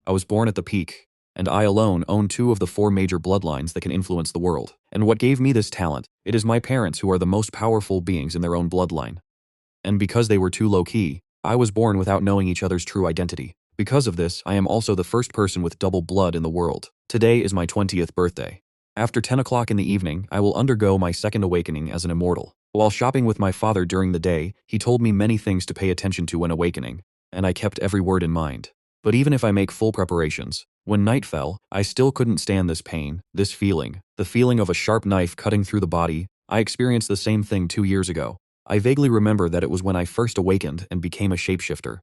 I was born at the peak, and I alone own two of the four major bloodlines that can influence the world. And what gave me this talent? It is my parents who are the most powerful beings in their own bloodline. And because they were too low-key, I was born without knowing each other's true identity. Because of this, I am also the first person with double blood in the world. Today is my 20th birthday. After 10 o'clock in the evening, I will undergo my second awakening as an immortal. While shopping with my father during the day, he told me many things to pay attention to when awakening, and I kept every word in mind. But even if I make full preparations, when night fell, I still couldn't stand this pain, this feeling, the feeling of a sharp knife cutting through the body. I experienced the same thing 2 years ago. I vaguely remember that it was when I first awakened and became a shapeshifter.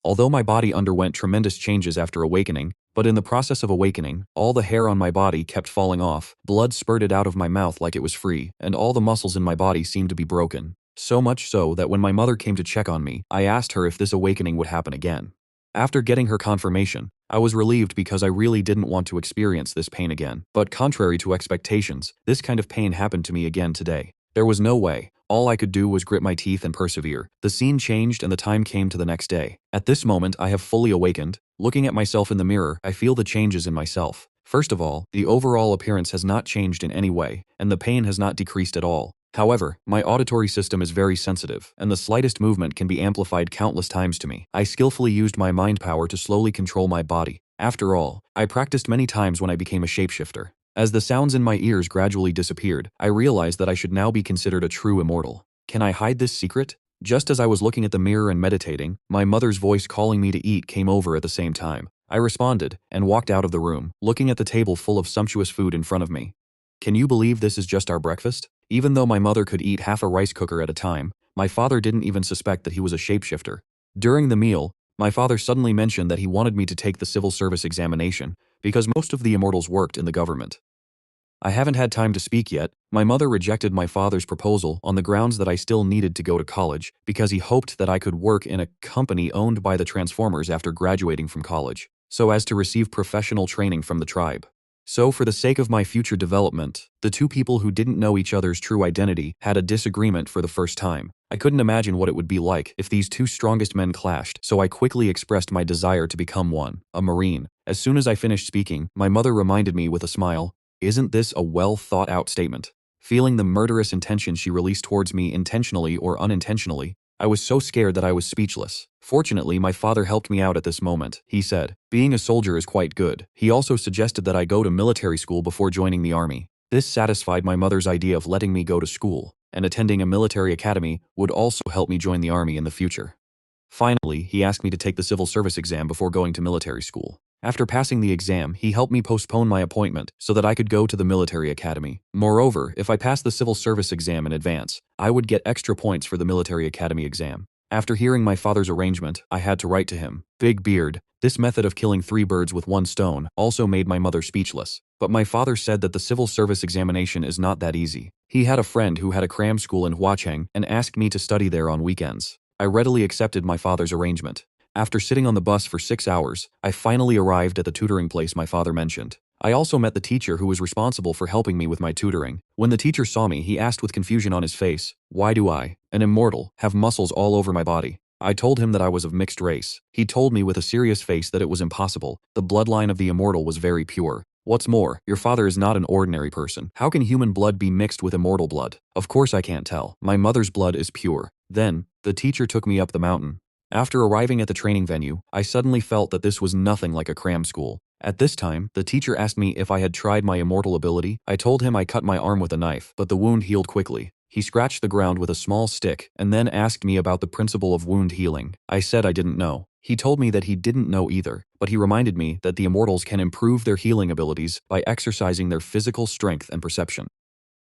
Although my body underwent tremendous changes after awakening, but in the process of awakening, all the hair on my body kept falling off, blood spurted out of my mouth like it was free, and all the muscles in my body seemed to be broken. So much so that when my mother came to check on me, I asked her if this awakening would happen again. After getting her confirmation, I was relieved because I really didn't want to experience this pain again. But contrary to expectations, this kind of pain happened to me again today. There was no way. All I could do was grit my teeth and persevere. The scene changed and the time came to the next day. At this moment, I have fully awakened. Looking at myself in the mirror, I feel the changes in myself. First of all, the overall appearance has not changed in any way, and the pain has not decreased at all. However, my auditory system is very sensitive, and the slightest movement can be amplified countless times to me. I skillfully used my mind power to slowly control my body. After all, I practiced many times when I became a shapeshifter. As the sounds in my ears gradually disappeared, I realized that I should now be considered a true immortal. Can I hide this secret? Just as I was looking at the mirror and meditating, my mother's voice calling me to eat came over at the same time. I responded and walked out of the room, looking at the table full of sumptuous food in front of me. Can you believe this is just our breakfast? Even though my mother could eat half a rice cooker at a time, my father didn't even suspect that he was a shapeshifter. During the meal, my father suddenly mentioned that he wanted me to take the civil service examination because most of the immortals worked in the government. I haven't had time to speak yet. My mother rejected my father's proposal on the grounds that I still needed to go to college because he hoped that I could work in a company owned by the Transformers after graduating from college, so as to receive professional training from the tribe. So for the sake of my future development, the two people who didn't know each other's true identity had a disagreement for the first time. I couldn't imagine what it would be like if these two strongest men clashed, so I quickly expressed my desire to become one, a Marine. As soon as I finished speaking, my mother reminded me with a smile, "Isn't this a well-thought-out statement?" Feeling the murderous intention she released towards me intentionally or unintentionally, I was so scared that I was speechless. Fortunately, my father helped me out at this moment. He said, "Being a soldier is quite good." He also suggested that I go to military school before joining the army. This satisfied my mother's idea of letting me go to school, and attending a military academy would also help me join the army in the future. Finally, he asked me to take the civil service exam before going to military school. After passing the exam, he helped me postpone my appointment so that I could go to the military academy. Moreover, if I passed the civil service exam in advance, I would get extra points for the military academy exam. After hearing my father's arrangement, I had to write to him. Big beard. This method of killing 3 birds with 1 stone also made my mother speechless. But my father said that the civil service examination is not that easy. He had a friend who had a cram school in Huacheng and asked me to study there on weekends. I readily accepted my father's arrangement. After sitting on the bus for 6 hours, I finally arrived at the tutoring place my father mentioned. I also met the teacher who was responsible for helping me with my tutoring. When the teacher saw me, he asked with confusion on his face, "Why do I, an immortal, have muscles all over my body?" I told him that I was of mixed race. He told me with a serious face that it was impossible. The bloodline of the immortal was very pure. What's more, your father is not an ordinary person. How can human blood be mixed with immortal blood? Of course I can't tell. My mother's blood is pure. Then, the teacher took me up the mountain. After arriving at the training venue, I suddenly felt that this was nothing like a cram school. At this time, the teacher asked me if I had tried my immortal ability. I told him I cut my arm with a knife, but the wound healed quickly. He scratched the ground with a small stick and then asked me about the principle of wound healing. I said I didn't know. He told me that he didn't know either, but he reminded me that the immortals can improve their healing abilities by exercising their physical strength and perception.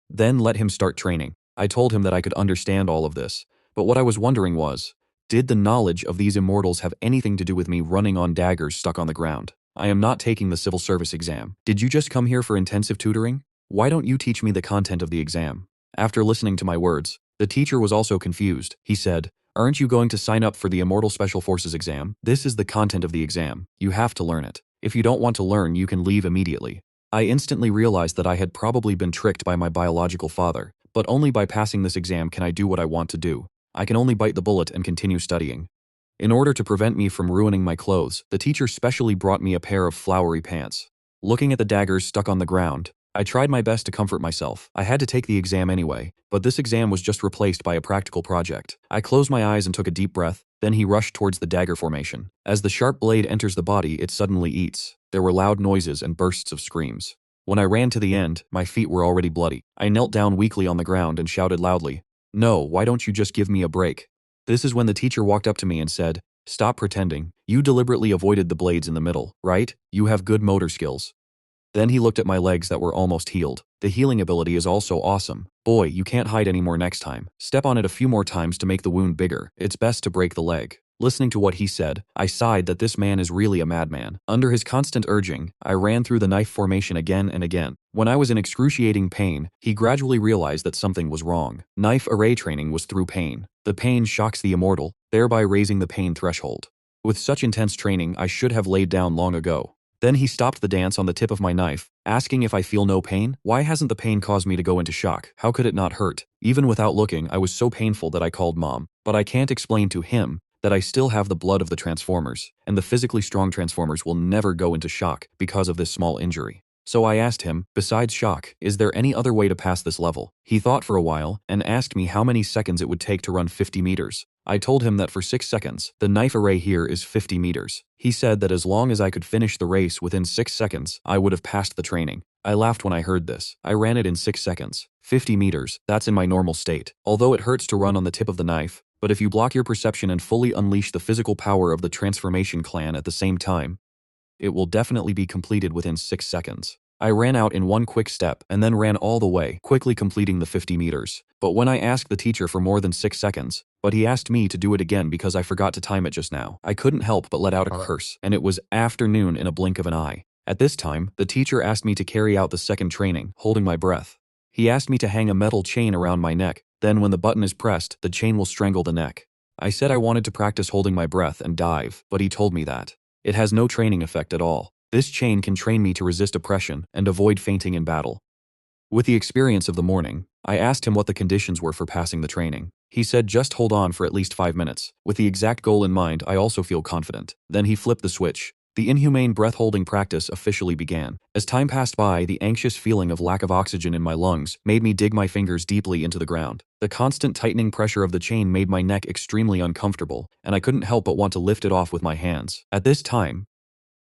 Then let him start training. I told him that I could understand all of this, but what I was wondering was, did the knowledge of these immortals have anything to do with me running on daggers stuck on the ground? I am not taking the civil service exam. Did you just come here for intensive tutoring? Why don't you teach me the content of the exam? After listening to my words, the teacher was also confused. He said, "Aren't you going to sign up for the Immortal Special Forces exam? This is the content of the exam. You have to learn it. If you don't want to learn, you can leave immediately." I instantly realized that I had probably been tricked by my biological father, but only by passing this exam can I do what I want to do. I can only bite the bullet and continue studying. In order to prevent me from ruining my clothes, the teacher specially brought me a pair of flowery pants. Looking at the daggers stuck on the ground, I tried my best to comfort myself. I had to take the exam anyway, but this exam was just replaced by a practical project. I closed my eyes and took a deep breath, then he rushed towards the dagger formation. As the sharp blade enters the body, it suddenly eats. There were loud noises and bursts of screams. When I ran to the end, my feet were already bloody. I knelt down weakly on the ground and shouted loudly, "No, why don't you just give me a break?" This is when the teacher walked up to me and said, "Stop pretending. You deliberately avoided the blades in the middle, right? You have good motor skills." Then he looked at my legs that were almost healed. The healing ability is also awesome. Boy, you can't hide anymore next time. Step on it a few more times to make the wound bigger. It's best to break the leg. Listening to what he said, I sighed that this man is really a madman. Under his constant urging, I ran through the knife formation again and again. When I was in excruciating pain, he gradually realized that something was wrong. Knife array training was through pain. The pain shocks the immortal, thereby raising the pain threshold. With such intense training, I should have laid down long ago. Then he stopped the dance on the tip of my knife, asking if I feel no pain. Why hasn't the pain caused me to go into shock? How could it not hurt? Even without looking, I was so painful that I called Mom. But I can't explain to him that I still have the blood of the Transformers, and the physically strong Transformers will never go into shock because of this small injury. So I asked him, besides shock, is there any other way to pass this level? He thought for a while and asked me how many seconds it would take to run 50 meters. I told him that for 6 seconds, the knife array here is 50 meters. He said that as long as I could finish the race within 6 seconds, I would have passed the training. I laughed when I heard this. I ran it in 6 seconds. 50 meters, that's in my normal state. Although it hurts to run on the tip of the knife, but if you block your perception and fully unleash the physical power of the Transformation Clan at the same time, it will definitely be completed within 6 seconds. I ran out in one quick step and then ran all the way, quickly completing the 50 meters. But when I asked the teacher for more than 6 seconds, but he asked me to do it again because I forgot to time it just now, I couldn't help but let out a curse, and it was afternoon in a blink of an eye. At this time, the teacher asked me to carry out the second training, holding my breath. He asked me to hang a metal chain around my neck, then when the button is pressed, the chain will strangle the neck. I said I wanted to practice holding my breath and dive, but he told me that it has no training effect at all. This chain can train me to resist oppression and avoid fainting in battle. With the experience of the morning, I asked him what the conditions were for passing the training. He said just hold on for at least 5 minutes. With the exact goal in mind, I also feel confident. Then he flipped the switch. The inhumane breath-holding practice officially began. As time passed by, the anxious feeling of lack of oxygen in my lungs made me dig my fingers deeply into the ground. The constant tightening pressure of the chain made my neck extremely uncomfortable, and I couldn't help but want to lift it off with my hands. At this time,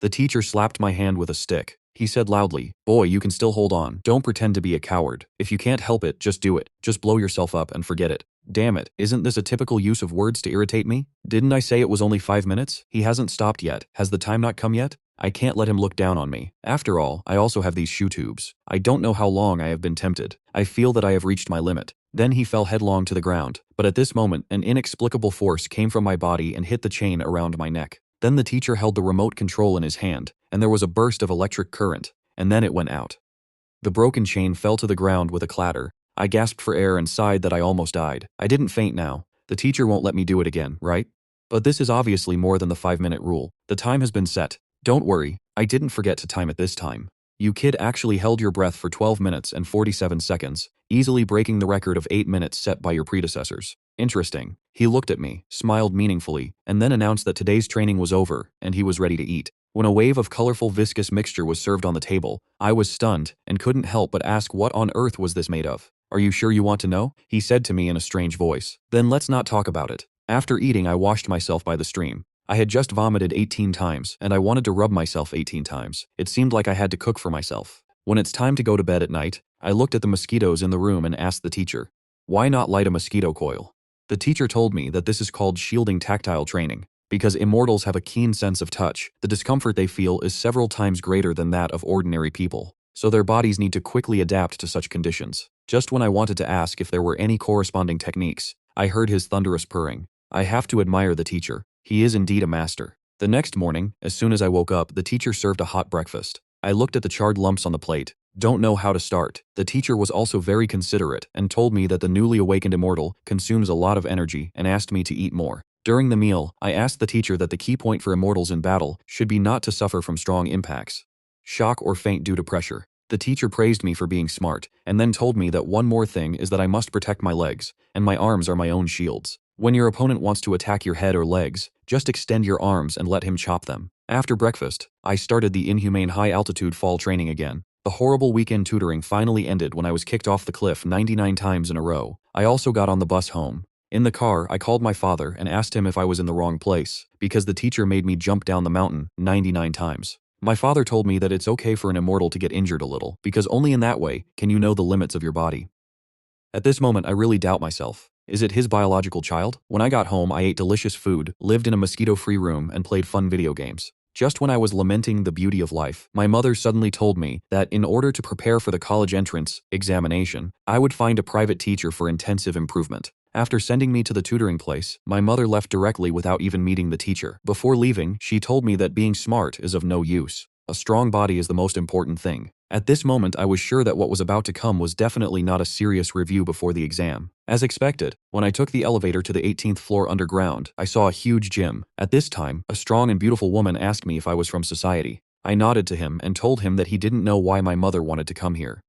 the teacher slapped my hand with a stick. He said loudly, "Boy, you can still hold on. Don't pretend to be a coward. If you can't help it, just do it. Just blow yourself up and forget it." Damn it, isn't this a typical use of words to irritate me? Didn't I say it was only 5 minutes? He hasn't stopped yet. Has the time not come yet? I can't let him look down on me. After all, I also have these shoe tubes. I don't know how long I have been tempted. I feel that I have reached my limit. Then he fell headlong to the ground. But at this moment, an inexplicable force came from my body and hit the chain around my neck. Then the teacher held the remote control in his hand, and there was a burst of electric current, and then it went out. The broken chain fell to the ground with a clatter. I gasped for air and sighed that I almost died. I didn't faint now. The teacher won't let me do it again, right? But this is obviously more than the 5-minute rule. The time has been set. Don't worry, I didn't forget to time it this time. You kid actually held your breath for 12 minutes and 47 seconds, easily breaking the record of 8 minutes set by your predecessors. Interesting. He looked at me, smiled meaningfully, and then announced that today's training was over and he was ready to eat. When a wave of colorful viscous mixture was served on the table, I was stunned and couldn't help but ask what on earth was this made of. "Are you sure you want to know?" he said to me in a strange voice. "Then let's not talk about it." After eating, I washed myself by the stream. I had just vomited 18 times, and I wanted to rub myself 18 times. It seemed like I had to cook for myself. When it's time to go to bed at night, I looked at the mosquitoes in the room and asked the teacher, "Why not light a mosquito coil?" The teacher told me that this is called shielding tactile training. Because immortals have a keen sense of touch, the discomfort they feel is several times greater than that of ordinary people. So their bodies need to quickly adapt to such conditions. Just when I wanted to ask if there were any corresponding techniques, I heard his thunderous purring. I have to admire the teacher. He is indeed a master. The next morning, as soon as I woke up, the teacher served a hot breakfast. I looked at the charred lumps on the plate. Don't know how to start. The teacher was also very considerate and told me that the newly awakened immortal consumes a lot of energy and asked me to eat more. During the meal, I asked the teacher that the key point for immortals in battle should be not to suffer from strong impacts, shock or faint due to pressure. The teacher praised me for being smart and then told me that one more thing is that I must protect my legs, and my arms are my own shields. When your opponent wants to attack your head or legs, just extend your arms and let him chop them. After breakfast, I started the inhumane high-altitude fall training again. The horrible weekend tutoring finally ended when I was kicked off the cliff 99 times in a row. I also got on the bus home. In the car, I called my father and asked him if I was in the wrong place, because the teacher made me jump down the mountain 99 times. My father told me that it's okay for an immortal to get injured a little, because only in that way can you know the limits of your body. At this moment, I really doubt myself. Is it his biological child? When I got home, I ate delicious food, lived in a mosquito-free room, and played fun video games. Just when I was lamenting the beauty of life, my mother suddenly told me that in order to prepare for the college entrance examination, I would find a private teacher for intensive improvement. After sending me to the tutoring place, my mother left directly without even meeting the teacher. Before leaving, she told me that being smart is of no use. A strong body is the most important thing. At this moment, I was sure that what was about to come was definitely not a serious review before the exam. As expected, when I took the elevator to the 18th floor underground, I saw a huge gym. At this time, a strong and beautiful woman asked me if I was from society. I nodded to him and told him that he didn't know why my mother wanted to come here.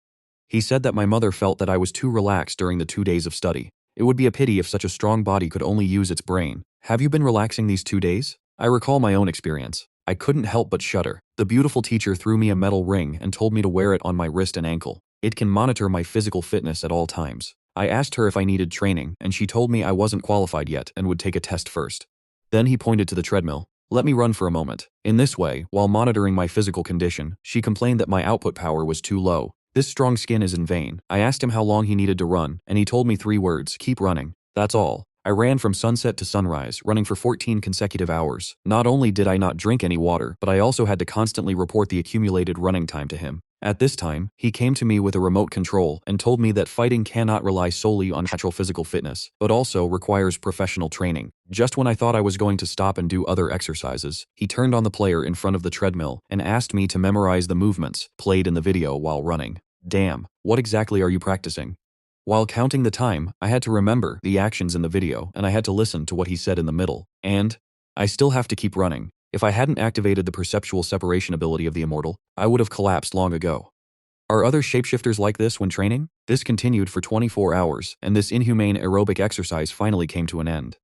He said that my mother felt that I was too relaxed during the 2 days of study. It would be a pity if such a strong body could only use its brain. Have you been relaxing these 2 days? I recall my own experience. I couldn't help but shudder. The beautiful teacher threw me a metal ring and told me to wear it on my wrist and ankle. It can monitor my physical fitness at all times. I asked her if I needed training, and she told me I wasn't qualified yet and would take a test first. Then he pointed to the treadmill. Let me run for a moment. In this way, while monitoring my physical condition, she complained that my output power was too low. This strong skin is in vain. I asked him how long he needed to run, and he told me 3 words: keep running. That's all. I ran from sunset to sunrise, running for 14 consecutive hours. Not only did I not drink any water, but I also had to constantly report the accumulated running time to him. At this time, he came to me with a remote control and told me that fighting cannot rely solely on natural physical fitness, but also requires professional training. Just when I thought I was going to stop and do other exercises, he turned on the player in front of the treadmill and asked me to memorize the movements played in the video while running. Damn, what exactly are you practicing? While counting the time, I had to remember the actions in the video, and I had to listen to what he said in the middle. And I still have to keep running. If I hadn't activated the perceptual separation ability of the immortal, I would have collapsed long ago. Are other shapeshifters like this when training? This continued for 24 hours, and this inhumane aerobic exercise finally came to an end.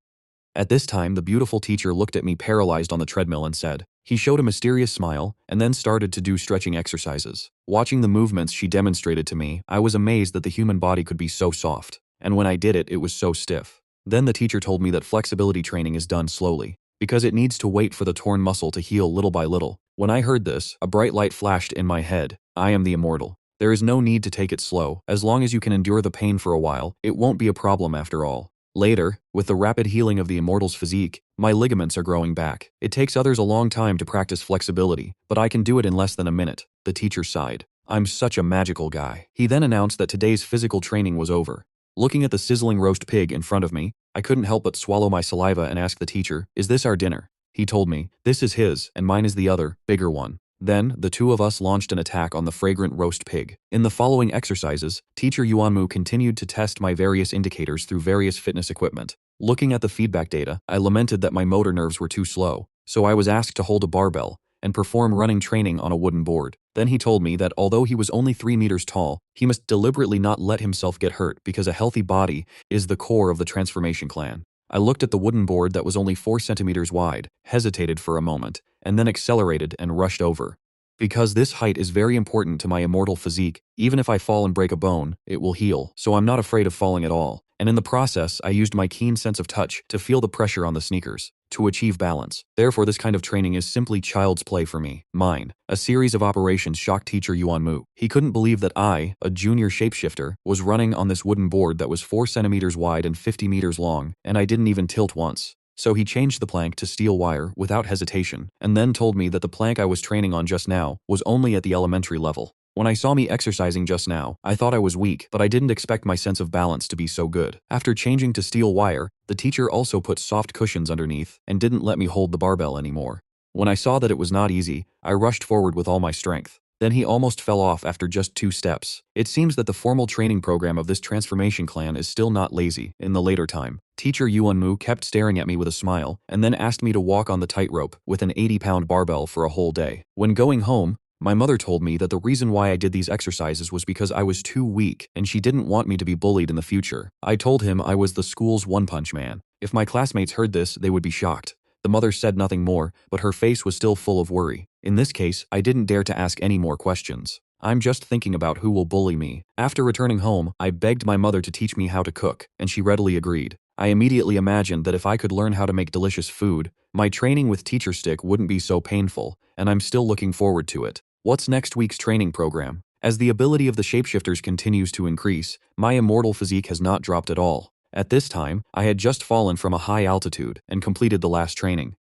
At this time, the beautiful teacher looked at me paralyzed on the treadmill and said, he showed a mysterious smile and then started to do stretching exercises. Watching the movements she demonstrated to me, I was amazed that the human body could be so soft. And when I did it, it was so stiff. Then the teacher told me that flexibility training is done slowly, because it needs to wait for the torn muscle to heal little by little. When I heard this, a bright light flashed in my head. I am the immortal. There is no need to take it slow. As long as you can endure the pain for a while, it won't be a problem after all. Later, with the rapid healing of the immortal's physique, my ligaments are growing back. It takes others a long time to practice flexibility, but I can do it in less than a minute. The teacher sighed. I'm such a magical guy. He then announced that today's physical training was over. Looking at the sizzling roast pig in front of me, I couldn't help but swallow my saliva and ask the teacher, is this our dinner? He told me, this is his, and mine is the other, bigger one. Then, the two of us launched an attack on the fragrant roast pig. In the following exercises, Teacher Yuanmu continued to test my various indicators through various fitness equipment. Looking at the feedback data, I lamented that my motor nerves were too slow, so I was asked to hold a barbell and perform running training on a wooden board. Then he told me that although he was only 3 meters tall, he must deliberately not let himself get hurt because a healthy body is the core of the transformation clan. I looked at the wooden board that was only 4 centimeters wide, hesitated for a moment, and then accelerated and rushed over. Because this height is very important to my immortal physique, even if I fall and break a bone, it will heal, so I'm not afraid of falling at all. And in the process, I used my keen sense of touch to feel the pressure on the sneakers, to achieve balance. Therefore, this kind of training is simply child's play for me. Mine. A series of operations shocked Teacher Yuanmu. He couldn't believe that I, a junior shapeshifter, was running on this wooden board that was 4 centimeters wide and 50 meters long, and I didn't even tilt once. So he changed the plank to steel wire without hesitation, and then told me that the plank I was training on just now was only at the elementary level. When I saw me exercising just now, I thought I was weak, but I didn't expect my sense of balance to be so good. After changing to steel wire, the teacher also put soft cushions underneath and didn't let me hold the barbell anymore. When I saw that it was not easy, I rushed forward with all my strength. Then he almost fell off after just 2 steps. It seems that the formal training program of this transformation clan is still not lazy. In the later time, Teacher Yuanmu kept staring at me with a smile and then asked me to walk on the tightrope with an 80-pound barbell for a whole day. When going home, my mother told me that the reason why I did these exercises was because I was too weak and she didn't want me to be bullied in the future. I told him I was the school's one-punch man. If my classmates heard this, they would be shocked. The mother said nothing more, but her face was still full of worry. In this case, I didn't dare to ask any more questions. I'm just thinking about who will bully me. After returning home, I begged my mother to teach me how to cook, and she readily agreed. I immediately imagined that if I could learn how to make delicious food, my training with Teacher Stick wouldn't be so painful, and I'm still looking forward to it. What's next week's training program? As the ability of the shapeshifters continues to increase, my immortal physique has not dropped at all. At this time, I had just fallen from a high altitude and completed the last training.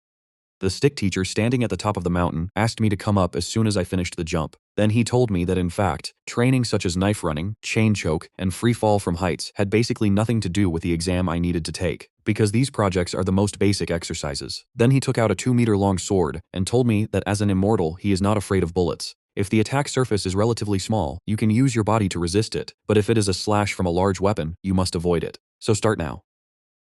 The stick teacher standing at the top of the mountain asked me to come up as soon as I finished the jump. Then he told me that in fact, training such as knife running, chain choke, and free fall from heights had basically nothing to do with the exam I needed to take, because these projects are the most basic exercises. Then he took out a 2-meter long sword and told me that as an immortal, he is not afraid of bullets. If the attack surface is relatively small, you can use your body to resist it, but if it is a slash from a large weapon, you must avoid it. So start now.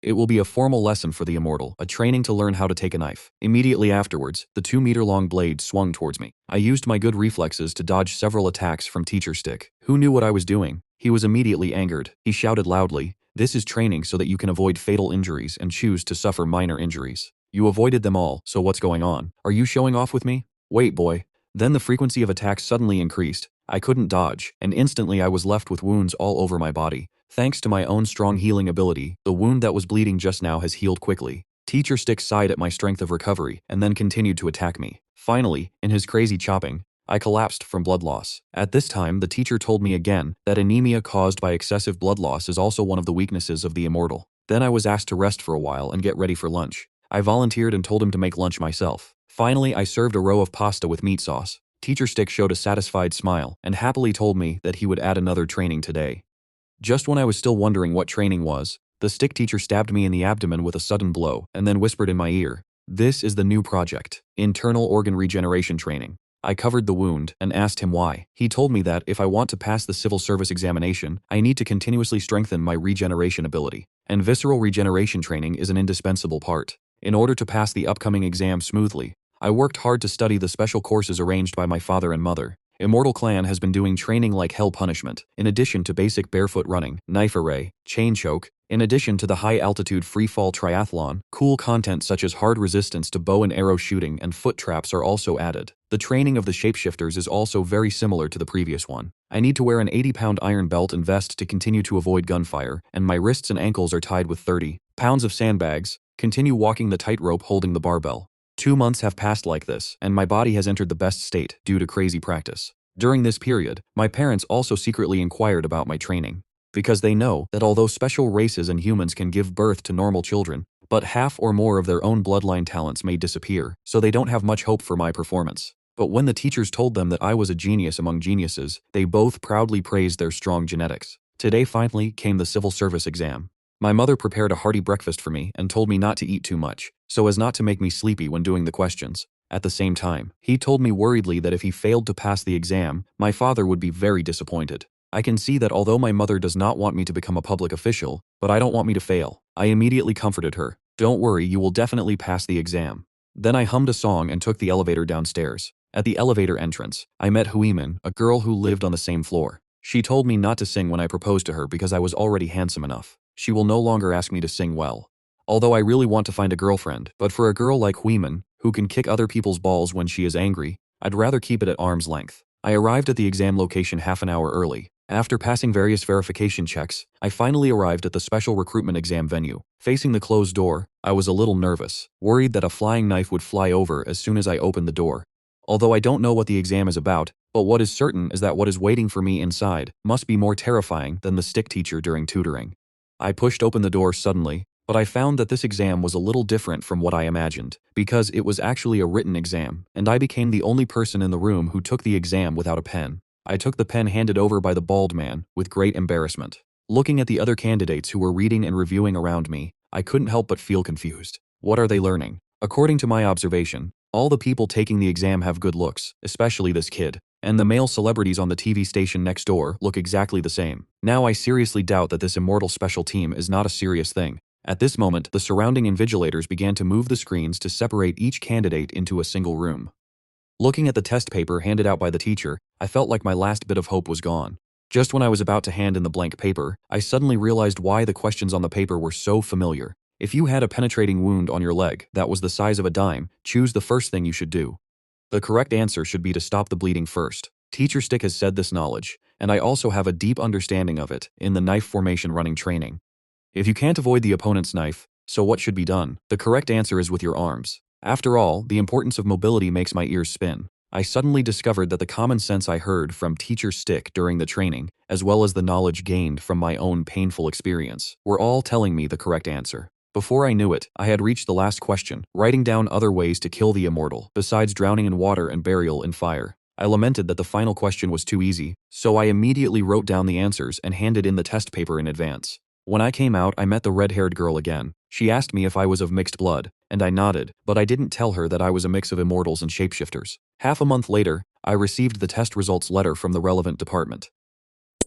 It will be a formal lesson for the immortal, a training to learn how to take a knife. Immediately afterwards, the 2-meter-long blade swung towards me. I used my good reflexes to dodge several attacks from Teacher Stick, who knew what I was doing. He was immediately angered. He shouted loudly, "This is training so that you can avoid fatal injuries and choose to suffer minor injuries. You avoided them all, so what's going on? Are you showing off with me? Wait, boy." Then the frequency of attacks suddenly increased. I couldn't dodge, and instantly I was left with wounds all over my body. Thanks to my own strong healing ability, the wound that was bleeding just now has healed quickly. Teacher Stick sighed at my strength of recovery and then continued to attack me. Finally, in his crazy chopping, I collapsed from blood loss. At this time, the teacher told me again that anemia caused by excessive blood loss is also one of the weaknesses of the immortal. Then I was asked to rest for a while and get ready for lunch. I volunteered and told him to make lunch myself. Finally, I served a row of pasta with meat sauce. Teacher Stick showed a satisfied smile and happily told me that he would add another training today. Just when I was still wondering what training was, the stick teacher stabbed me in the abdomen with a sudden blow and then whispered in my ear, "This is the new project, internal organ regeneration training." I covered the wound and asked him why. He told me that if I want to pass the civil service examination, I need to continuously strengthen my regeneration ability, and visceral regeneration training is an indispensable part. In order to pass the upcoming exam smoothly, I worked hard to study the special courses arranged by my father and mother. Immortal Clan has been doing training like hell punishment, in addition to basic barefoot running, knife array, chain choke, in addition to the high-altitude free-fall triathlon. Cool content such as hard resistance to bow and arrow shooting and foot traps are also added. The training of the shapeshifters is also very similar to the previous one. I need to wear an 80-pound iron belt and vest to continue to avoid gunfire, and my wrists and ankles are tied with 30 pounds of sandbags. Continue walking the tightrope holding the barbell. 2 months have passed like this, and my body has entered the best state due to crazy practice. During this period, my parents also secretly inquired about my training, because they know that although special races and humans can give birth to normal children, but half or more of their own bloodline talents may disappear, so they don't have much hope for my performance. But when the teachers told them that I was a genius among geniuses, they both proudly praised their strong genetics. Today finally came the civil service exam. My mother prepared a hearty breakfast for me and told me not to eat too much, so as not to make me sleepy when doing the questions. At the same time, he told me worriedly that if he failed to pass the exam, my father would be very disappointed. I can see that although my mother does not want me to become a public official, but I don't want me to fail. I immediately comforted her. "Don't worry, you will definitely pass the exam." Then I hummed a song and took the elevator downstairs. At the elevator entrance, I met Huimin, a girl who lived on the same floor. She told me not to sing when I proposed to her because I was already handsome enough. She will no longer ask me to sing well. Although I really want to find a girlfriend, but for a girl like Huimin, who can kick other people's balls when she is angry, I'd rather keep it at arm's length. I arrived at the exam location half an hour early. After passing various verification checks, I finally arrived at the special recruitment exam venue. Facing the closed door, I was a little nervous, worried that a flying knife would fly over as soon as I opened the door. Although I don't know what the exam is about, but what is certain is that what is waiting for me inside must be more terrifying than the stick teacher during tutoring. I pushed open the door suddenly, but I found that this exam was a little different from what I imagined, because it was actually a written exam, and I became the only person in the room who took the exam without a pen. I took the pen handed over by the bald man, with great embarrassment. Looking at the other candidates who were reading and reviewing around me, I couldn't help but feel confused. What are they learning? According to my observation, all the people taking the exam have good looks, especially this kid, and the male celebrities on the TV station next door look exactly the same. Now I seriously doubt that this immortal special team is not a serious thing. At this moment, the surrounding invigilators began to move the screens to separate each candidate into a single room. Looking at the test paper handed out by the teacher, I felt like my last bit of hope was gone. Just when I was about to hand in the blank paper, I suddenly realized why the questions on the paper were so familiar. If you had a penetrating wound on your leg that was the size of a dime, choose the first thing you should do. The correct answer should be to stop the bleeding first. Teacher Stick has said this knowledge, and I also have a deep understanding of it in the knife formation running training. If you can't avoid the opponent's knife, so what should be done? The correct answer is with your arms. After all, the importance of mobility makes my ears spin. I suddenly discovered that the common sense I heard from Teacher Stick during the training, as well as the knowledge gained from my own painful experience, were all telling me the correct answer. Before I knew it, I had reached the last question, writing down other ways to kill the immortal, besides drowning in water and burial in fire. I lamented that the final question was too easy, so I immediately wrote down the answers and handed in the test paper in advance. When I came out, I met the red-haired girl again. She asked me if I was of mixed blood, and I nodded, but I didn't tell her that I was a mix of immortals and shapeshifters. Half a month later, I received the test results letter from the relevant department.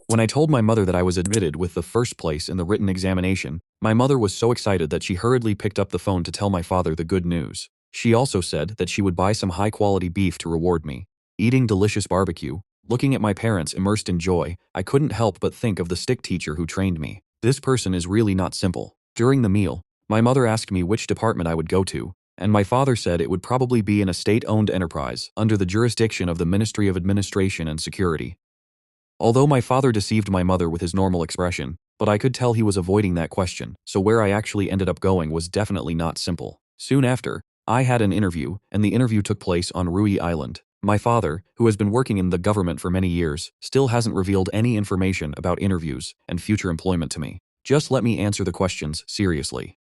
When I told my mother that I was admitted with the first place in the written examination, my mother was so excited that she hurriedly picked up the phone to tell my father the good news. She also said that she would buy some high-quality beef to reward me. Eating delicious barbecue, looking at my parents immersed in joy, I couldn't help but think of the stick teacher who trained me. This person is really not simple. During the meal, my mother asked me which department I would go to, and my father said it would probably be in a state-owned enterprise under the jurisdiction of the Ministry of Administration and Security. Although my father deceived my mother with his normal expression, but I could tell he was avoiding that question, so where I actually ended up going was definitely not simple. Soon after, I had an interview, and the interview took place on Rui Island. My father, who has been working in the government for many years, still hasn't revealed any information about interviews and future employment to me. Just let me answer the questions seriously.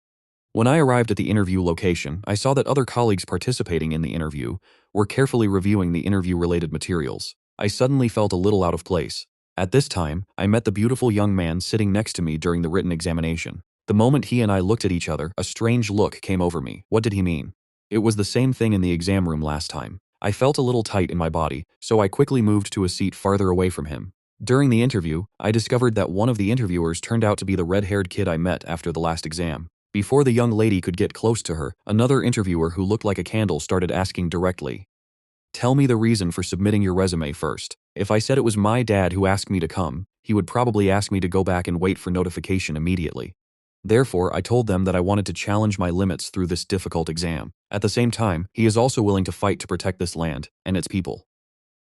When I arrived at the interview location, I saw that other colleagues participating in the interview were carefully reviewing the interview-related materials. I suddenly felt a little out of place. At this time, I met the beautiful young man sitting next to me during the written examination. The moment he and I looked at each other, a strange look came over me. What did he mean? It was the same thing in the exam room last time. I felt a little tight in my body, so I quickly moved to a seat farther away from him. During the interview, I discovered that one of the interviewers turned out to be the red-haired kid I met after the last exam. Before the young lady could get close to her, another interviewer who looked like a candle started asking directly, "Tell me the reason for submitting your resume first." If I said it was my dad who asked me to come, he would probably ask me to go back and wait for notification immediately. Therefore, I told them that I wanted to challenge my limits through this difficult exam. At the same time, he is also willing to fight to protect this land and its people.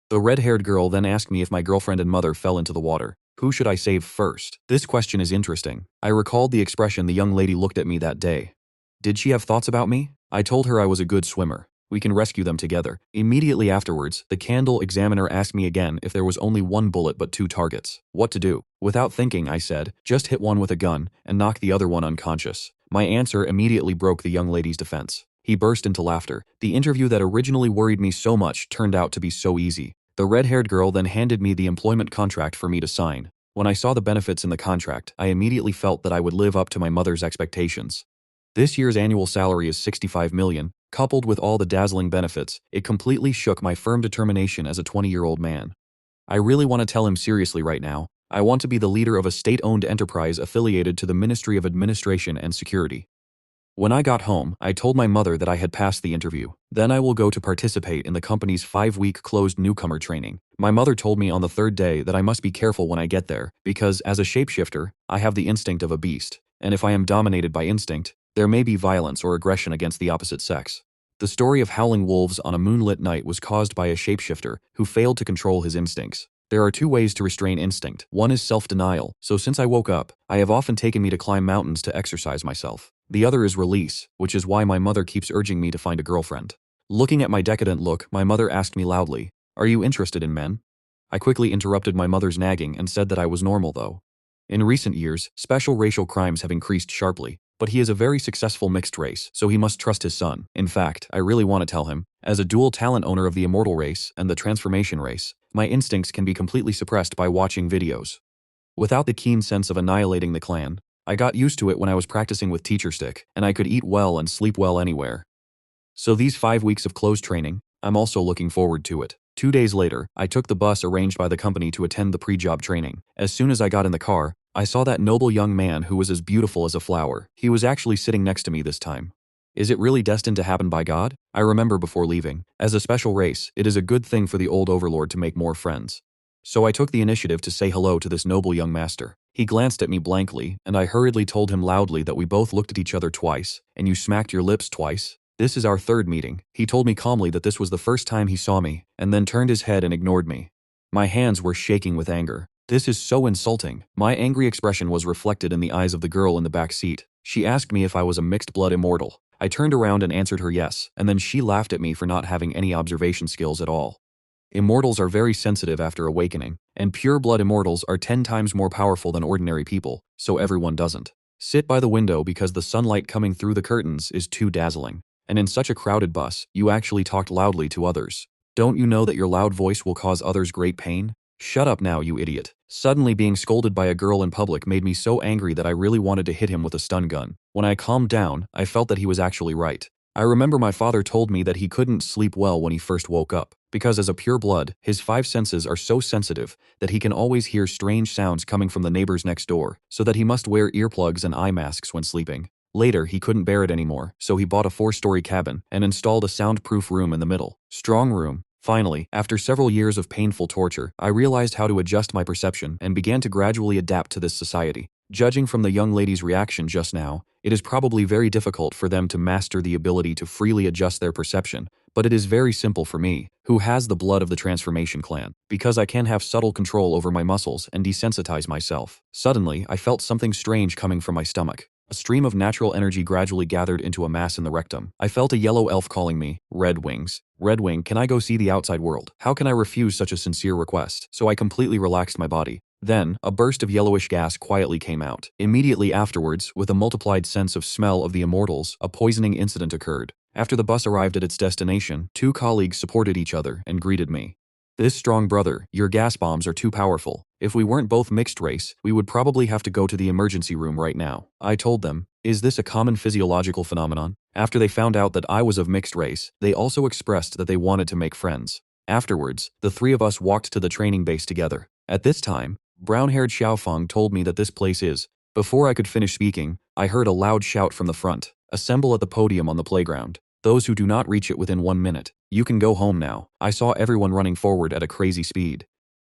The red-haired girl then asked me if my girlfriend and mother fell into the water. Who should I save first? This question is interesting. I recalled the expression the young lady looked at me that day. Did she have thoughts about me? I told her I was a good swimmer. We can rescue them together. Immediately afterwards, the candle examiner asked me again if there was only one bullet but two targets. What to do? Without thinking, I said, just hit one with a gun and knock the other one unconscious. My answer immediately broke the young lady's defense. He burst into laughter. The interview that originally worried me so much turned out to be so easy. The red-haired girl then handed me the employment contract for me to sign. When I saw the benefits in the contract, I immediately felt that I would live up to my mother's expectations. This year's annual salary is $65 million. Coupled with all the dazzling benefits, it completely shook my firm determination as a 20-year-old man. I really want to tell him seriously right now. I want to be the leader of a state-owned enterprise affiliated to the Ministry of Administration and Security. When I got home, I told my mother that I had passed the interview. Then I will go to participate in the company's 5-week closed newcomer training. My mother told me on the third day that I must be careful when I get there, because as a shapeshifter, I have the instinct of a beast, and if I am dominated by instinct, there may be violence or aggression against the opposite sex. The story of howling wolves on a moonlit night was caused by a shapeshifter who failed to control his instincts. There are 2 ways to restrain instinct. One is self-denial, so since I woke up, I have often taken me to climb mountains to exercise myself. The other is release, which is why my mother keeps urging me to find a girlfriend. Looking at my decadent look, my mother asked me loudly, "Are you interested in men?" I quickly interrupted my mother's nagging and said that I was normal though. In recent years, special racial crimes have increased sharply, but he is a very successful mixed race, so he must trust his son. In fact, I really want to tell him, as a dual talent owner of the immortal race and the transformation race, my instincts can be completely suppressed by watching videos. Without the keen sense of annihilating the clan, I got used to it when I was practicing with Teacher Stick, and I could eat well and sleep well anywhere. So these 5 weeks of closed training, I'm also looking forward to it. 2 days later, I took the bus arranged by the company to attend the pre-job training. As soon as I got in the car, I saw that noble young man who was as beautiful as a flower. He was actually sitting next to me this time. Is it really destined to happen by God? I remember before leaving. As a special race, it is a good thing for the old overlord to make more friends. So I took the initiative to say hello to this noble young master. He glanced at me blankly, and I hurriedly told him loudly that we both looked at each other twice, and you smacked your lips twice. This is our third meeting. He told me calmly that this was the first time he saw me, and then turned his head and ignored me. My hands were shaking with anger. This is so insulting. My angry expression was reflected in the eyes of the girl in the back seat. She asked me if I was a mixed-blood immortal. I turned around and answered her yes, and then she laughed at me for not having any observation skills at all. Immortals are very sensitive after awakening, and pure-blood immortals are 10 times more powerful than ordinary people, so everyone doesn't sit by the window because the sunlight coming through the curtains is too dazzling. And in such a crowded bus, you actually talked loudly to others. Don't you know that your loud voice will cause others great pain? Shut up now, you idiot. Suddenly being scolded by a girl in public made me so angry that I really wanted to hit him with a stun gun. When I calmed down, I felt that he was actually right. I remember my father told me that he couldn't sleep well when he first woke up, because as a pure blood, his 5 senses are so sensitive that he can always hear strange sounds coming from the neighbors next door, so that he must wear earplugs and eye masks when sleeping. Later, he couldn't bear it anymore, so he bought a 4-story cabin and installed a soundproof room in the middle. Strong room. Finally, after several years of painful torture, I realized how to adjust my perception and began to gradually adapt to this society. Judging from the young lady's reaction just now, it is probably very difficult for them to master the ability to freely adjust their perception, but it is very simple for me, who has the blood of the transformation clan, because I can have subtle control over my muscles and desensitize myself. Suddenly, I felt something strange coming from my stomach. A stream of natural energy gradually gathered into a mass in the rectum. I felt a yellow elf calling me, Red Wings. Red Wing, can I go see the outside world? How can I refuse such a sincere request? So I completely relaxed my body. Then, a burst of yellowish gas quietly came out. Immediately afterwards, with a multiplied sense of smell of the immortals, a poisoning incident occurred. After the bus arrived at its destination, 2 colleagues supported each other and greeted me. This strong brother, your gas bombs are too powerful. If we weren't both mixed race, we would probably have to go to the emergency room right now. I told them, is this a common physiological phenomenon? After they found out that I was of mixed race, they also expressed that they wanted to make friends. Afterwards, the 3 of us walked to the training base together. At this time, brown-haired Xiaofeng told me that this place is. Before I could finish speaking, I heard a loud shout from the front. Assemble at the podium on the playground. Those who do not reach it within 1 minute. You can go home now. I saw everyone running forward at a crazy speed.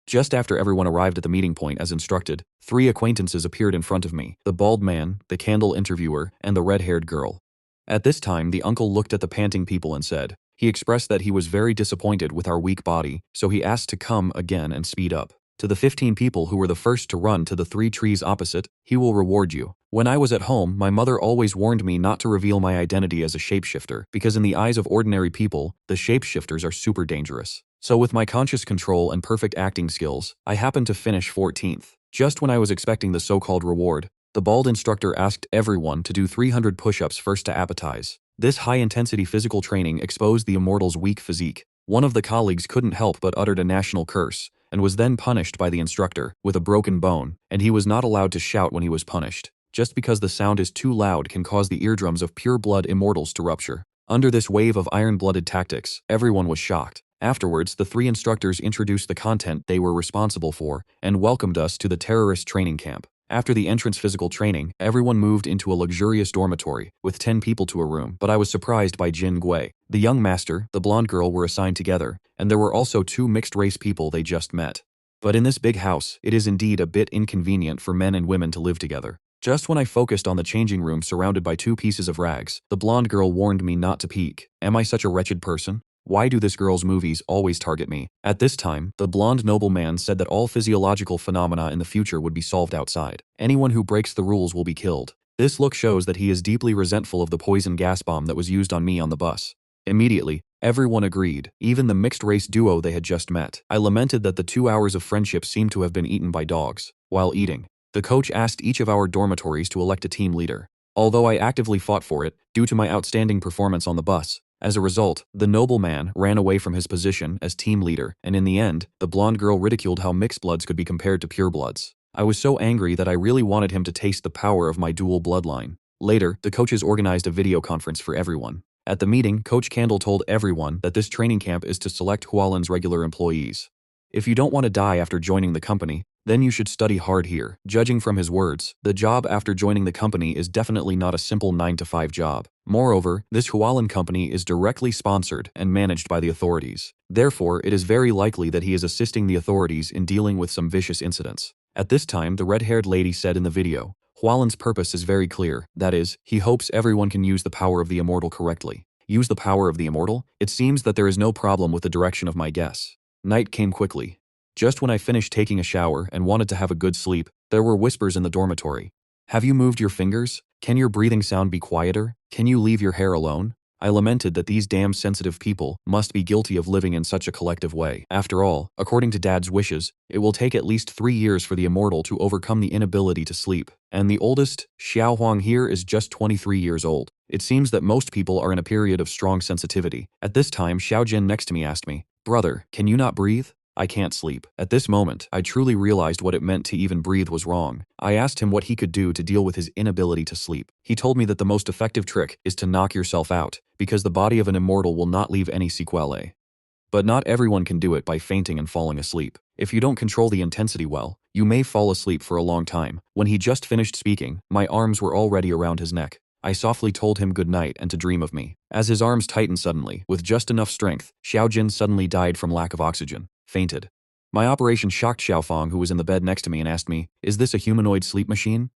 Just after everyone arrived at the meeting point as instructed, 3 acquaintances appeared in front of me, the bald man, the candle interviewer, and the red-haired girl. At this time, the uncle looked at the panting people and said, he expressed that he was very disappointed with our weak body, so he asked to come again and speed up. To the 15 people who were the first to run to the 3 trees opposite, he will reward you. When I was at home, my mother always warned me not to reveal my identity as a shapeshifter, because in the eyes of ordinary people, the shapeshifters are super dangerous. So with my conscious control and perfect acting skills, I happened to finish 14th. Just when I was expecting the so-called reward, the bald instructor asked everyone to do 300 push-ups first to appetize. This high-intensity physical training exposed the immortal's weak physique. One of the colleagues couldn't help but uttered a national curse, and was then punished by the instructor with a broken bone, and he was not allowed to shout when he was punished. Just because the sound is too loud can cause the eardrums of pure-blood immortals to rupture. Under this wave of iron-blooded tactics, everyone was shocked. Afterwards, the 3 instructors introduced the content they were responsible for and welcomed us to the terrorist training camp. After the entrance physical training, everyone moved into a luxurious dormitory with 10 people to a room, but I was surprised by Jin Gui. The young master, the blonde girl were assigned together, and there were also 2 mixed-race people they just met. But in this big house, it is indeed a bit inconvenient for men and women to live together. Just when I focused on the changing room surrounded by 2 pieces of rags, the blonde girl warned me not to peek. Am I such a wretched person? Why do this girl's movies always target me? At this time, the blonde nobleman said that all physiological phenomena in the future would be solved outside. Anyone who breaks the rules will be killed. This look shows that he is deeply resentful of the poison gas bomb that was used on me on the bus. Immediately, everyone agreed, even the mixed-race duo they had just met. I lamented that the 2 hours of friendship seemed to have been eaten by dogs. While eating, the coach asked each of our dormitories to elect a team leader. Although I actively fought for it, due to my outstanding performance on the bus, as a result, the nobleman ran away from his position as team leader, and in the end, the blonde girl ridiculed how mixed bloods could be compared to purebloods. I was so angry that I really wanted him to taste the power of my dual bloodline. Later, the coaches organized a video conference for everyone. At the meeting, Coach Candle told everyone that this training camp is to select Hualin's regular employees. If you don't want to die after joining the company, then you should study hard here. Judging from his words, the job after joining the company is definitely not a simple 9-to-5 job. Moreover, this Hualin company is directly sponsored and managed by the authorities. Therefore, it is very likely that he is assisting the authorities in dealing with some vicious incidents. At this time, the red-haired lady said in the video, Hualan's purpose is very clear, that is, he hopes everyone can use the power of the immortal correctly. Use the power of the immortal? It seems that there is no problem with the direction of my guess. Night came quickly. Just when I finished taking a shower and wanted to have a good sleep, there were whispers in the dormitory. Have you moved your fingers? Can your breathing sound be quieter? Can you leave your hair alone? I lamented that these damn sensitive people must be guilty of living in such a collective way. After all, according to Dad's wishes, it will take at least 3 years for the immortal to overcome the inability to sleep. And the oldest, Xiao Huang here, is just 23 years old. It seems that most people are in a period of strong sensitivity. At this time, Xiao Jin next to me asked me, "Brother, can you not breathe?" I can't sleep. At this moment, I truly realized what it meant to even breathe was wrong. I asked him what he could do to deal with his inability to sleep. He told me that the most effective trick is to knock yourself out, because the body of an immortal will not leave any sequelae. But not everyone can do it by fainting and falling asleep. If you don't control the intensity well, you may fall asleep for a long time. When he just finished speaking, my arms were already around his neck. I softly told him good night and to dream of me. As his arms tightened suddenly, with just enough strength, Xiao Jin suddenly died from lack of oxygen. Fainted. My operation shocked Xiaofang, who was in the bed next to me, and asked me, "Is this a humanoid sleep machine?"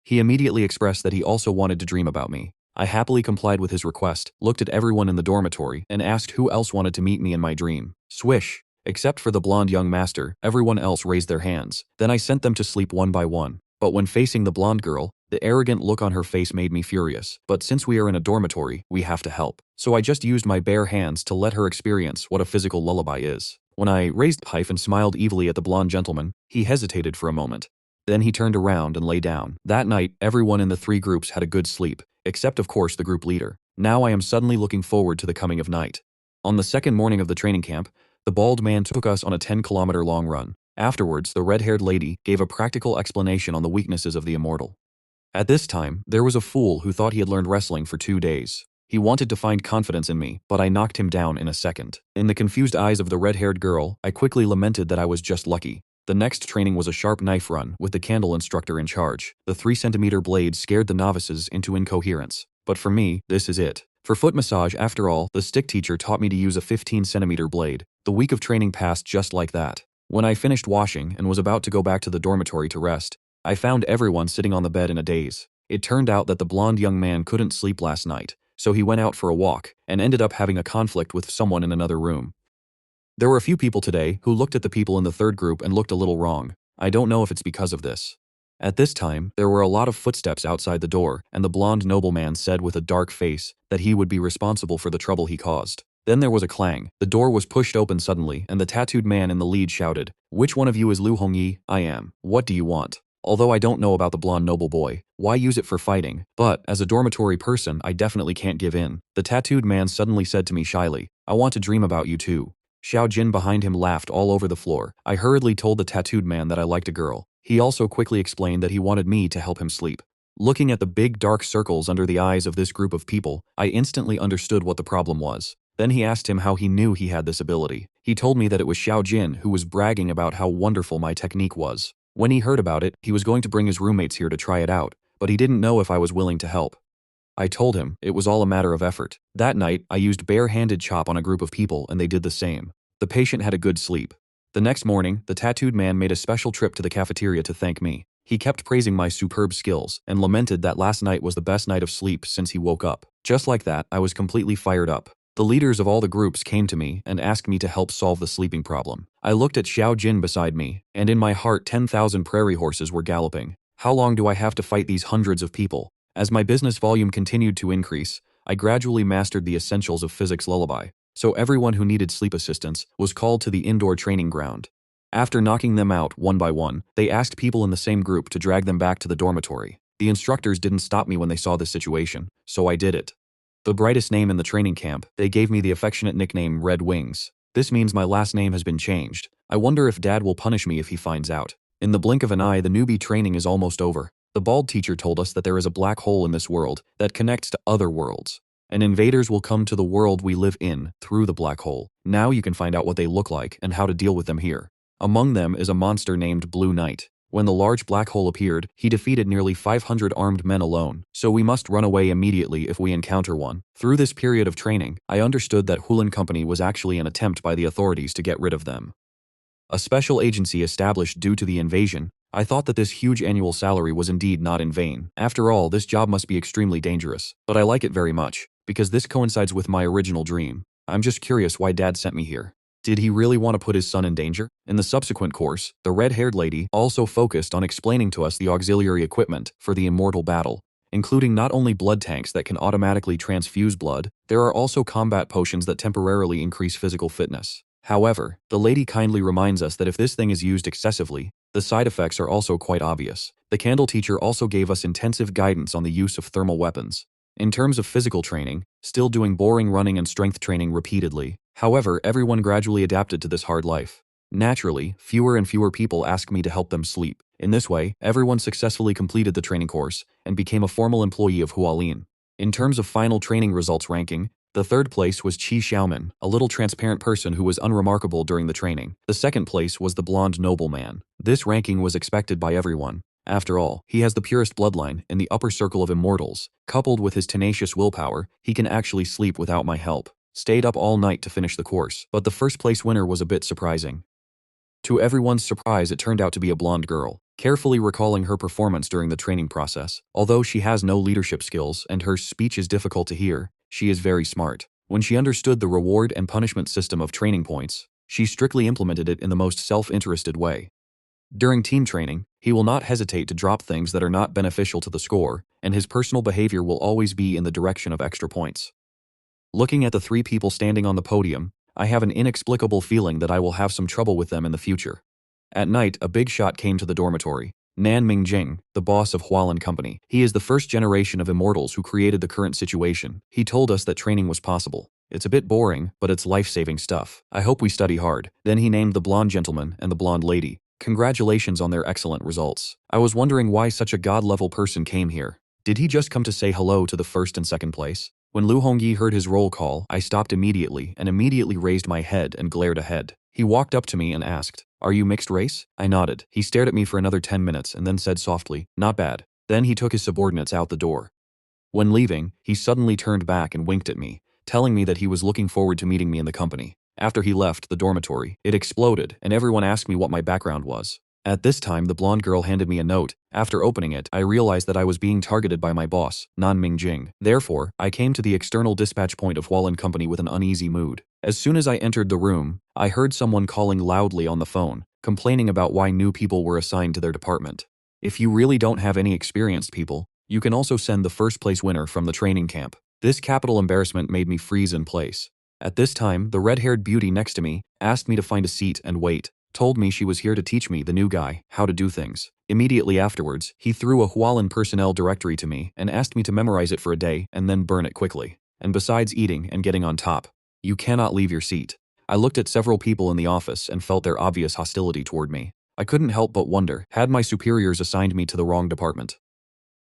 He immediately expressed that he also wanted to dream about me. I happily complied with his request, looked at everyone in the dormitory, and asked who else wanted to meet me in my dream. Swish! Except for the blonde young master, everyone else raised their hands. Then I sent them to sleep one by one. But when facing the blonde girl, the arrogant look on her face made me furious. But since we are in a dormitory, we have to help. So I just used my bare hands to let her experience what a physical lullaby is. When I raised the knife and smiled evilly at the blonde gentleman, he hesitated for a moment. Then he turned around and lay down. That night, everyone in the 3 groups had a good sleep, except of course the group leader. Now I am suddenly looking forward to the coming of night. On the second morning of the training camp, the bald man took us on a 10-kilometer long run. Afterwards, the red-haired lady gave a practical explanation on the weaknesses of the immortal. At this time, there was a fool who thought he had learned wrestling for 2 days. He wanted to find confidence in me, but I knocked him down in a second. In the confused eyes of the red-haired girl, I quickly lamented that I was just lucky. The next training was a sharp knife run with the candle instructor in charge. The 3-centimeter blade scared the novices into incoherence. But for me, this is it. For foot massage, after all, the stick teacher taught me to use a 15-centimeter blade. The week of training passed just like that. When I finished washing and was about to go back to the dormitory to rest, I found everyone sitting on the bed in a daze. It turned out that the blonde young man couldn't sleep last night, so he went out for a walk and ended up having a conflict with someone in another room. There were a few people today who looked at the people in the 3rd group and looked a little wrong. I don't know if it's because of this. At this time, there were a lot of footsteps outside the door, and the blonde nobleman said with a dark face that he would be responsible for the trouble he caused. Then there was a clang. The door was pushed open suddenly, and the tattooed man in the lead shouted, "Which one of you is Lu Hongyi?" "I am. What do you want?" Although I don't know about the blonde noble boy, why use it for fighting? But, as a dormitory person, I definitely can't give in. The tattooed man suddenly said to me shyly, "I want to dream about you too." Xiao Jin behind him laughed all over the floor. I hurriedly told the tattooed man that I liked a girl. He also quickly explained that he wanted me to help him sleep. Looking at the big dark circles under the eyes of this group of people, I instantly understood what the problem was. Then he asked him how he knew he had this ability. He told me that it was Xiao Jin who was bragging about how wonderful my technique was. When he heard about it, he was going to bring his roommates here to try it out, but he didn't know if I was willing to help. I told him it was all a matter of effort. That night, I used bare-handed chop on a group of people and they did the same. The patient had a good sleep. The next morning, the tattooed man made a special trip to the cafeteria to thank me. He kept praising my superb skills and lamented that last night was the best night of sleep since he woke up. Just like that, I was completely fired up. The leaders of all the groups came to me and asked me to help solve the sleeping problem. I looked at Xiao Jin beside me, and in my heart 10,000 prairie horses were galloping. How long do I have to fight these hundreds of people? As my business volume continued to increase, I gradually mastered the essentials of physics lullaby. So everyone who needed sleep assistance was called to the indoor training ground. After knocking them out one by one, they asked people in the same group to drag them back to the dormitory. The instructors didn't stop me when they saw this situation, so I did it. The brightest name in the training camp, they gave me the affectionate nickname Red Wings. This means my last name has been changed. I wonder if Dad will punish me if he finds out. In the blink of an eye, the newbie training is almost over. The bald teacher told us that there is a black hole in this world that connects to other worlds. And invaders will come to the world we live in through the black hole. Now you can find out what they look like and how to deal with them here. Among them is a monster named Blue Knight. When the large black hole appeared, he defeated nearly 500 armed men alone, so we must run away immediately if we encounter one. Through this period of training, I understood that Hulan Company was actually an attempt by the authorities to get rid of them. A special agency established due to the invasion I thought that this huge annual salary was indeed not in vain. After all, this job must be extremely dangerous, but I like it very much, because this coincides with my original dream. I'm just curious why Dad sent me here. Did he really want to put his son in danger? In the subsequent course, the red-haired lady also focused on explaining to us the auxiliary equipment for the immortal battle, including not only blood tanks that can automatically transfuse blood, there are also combat potions that temporarily increase physical fitness. However, the lady kindly reminds us that if this thing is used excessively, the side effects are also quite obvious. The candle teacher also gave us intensive guidance on the use of thermal weapons. In terms of physical training, still doing boring running and strength training repeatedly. However, everyone gradually adapted to this hard life. Naturally, fewer and fewer people ask me to help them sleep. In this way, everyone successfully completed the training course and became a formal employee of Hualin. In terms of final training results ranking, the third place was Qi Xiaoman, a little transparent person who was unremarkable during the training. The second place was the blonde nobleman. This ranking was expected by everyone. After all, he has the purest bloodline in the upper circle of immortals. Coupled with his tenacious willpower, he can actually sleep without my help. Stayed up all night to finish the course, but the first place winner was a bit surprising. To everyone's surprise, it turned out to be a blonde girl. Carefully recalling her performance during the training process, although she has no leadership skills and her speech is difficult to hear, she is very smart. When she understood the reward and punishment system of training points, she strictly implemented it in the most self-interested way. During team training, he will not hesitate to drop things that are not beneficial to the score, and his personal behavior will always be in the direction of extra points. Looking at the three people standing on the podium, I have an inexplicable feeling that I will have some trouble with them in the future. At night, a big shot came to the dormitory. Nan Mingjing, the boss of Hualin Company. He is the first generation of immortals who created the current situation. He told us that training was possible. It's a bit boring, but it's life-saving stuff. I hope we study hard. Then he named the blonde gentleman and the blonde lady. Congratulations on their excellent results. I was wondering why such a god-level person came here. Did he just come to say hello to the first and second place? When Lu Hongyi heard his roll call, I stopped immediately and immediately raised my head and glared ahead. He walked up to me and asked, "Are you mixed race?" I nodded. He stared at me for another 10 minutes and then said softly, "Not bad." Then he took his subordinates out the door. When leaving, he suddenly turned back and winked at me, telling me that he was looking forward to meeting me in the company. After he left the dormitory, it exploded and everyone asked me what my background was. At this time, the blonde girl handed me a note. After opening it, I realized that I was being targeted by my boss, Nan Mingjing. Therefore, I came to the external dispatch point of Hualin Company with an uneasy mood. As soon as I entered the room, I heard someone calling loudly on the phone, complaining about why new people were assigned to their department. If you really don't have any experienced people, you can also send the first place winner from the training camp. This capital embarrassment made me freeze in place. At this time, the red-haired beauty next to me asked me to find a seat and wait. Told me she was here to teach me, the new guy, how to do things. Immediately afterwards, he threw a Hualin personnel directory to me and asked me to memorize it for a day and then burn it quickly. And besides eating and getting on top, you cannot leave your seat. I looked at several people in the office and felt their obvious hostility toward me. I couldn't help but wonder, had my superiors assigned me to the wrong department?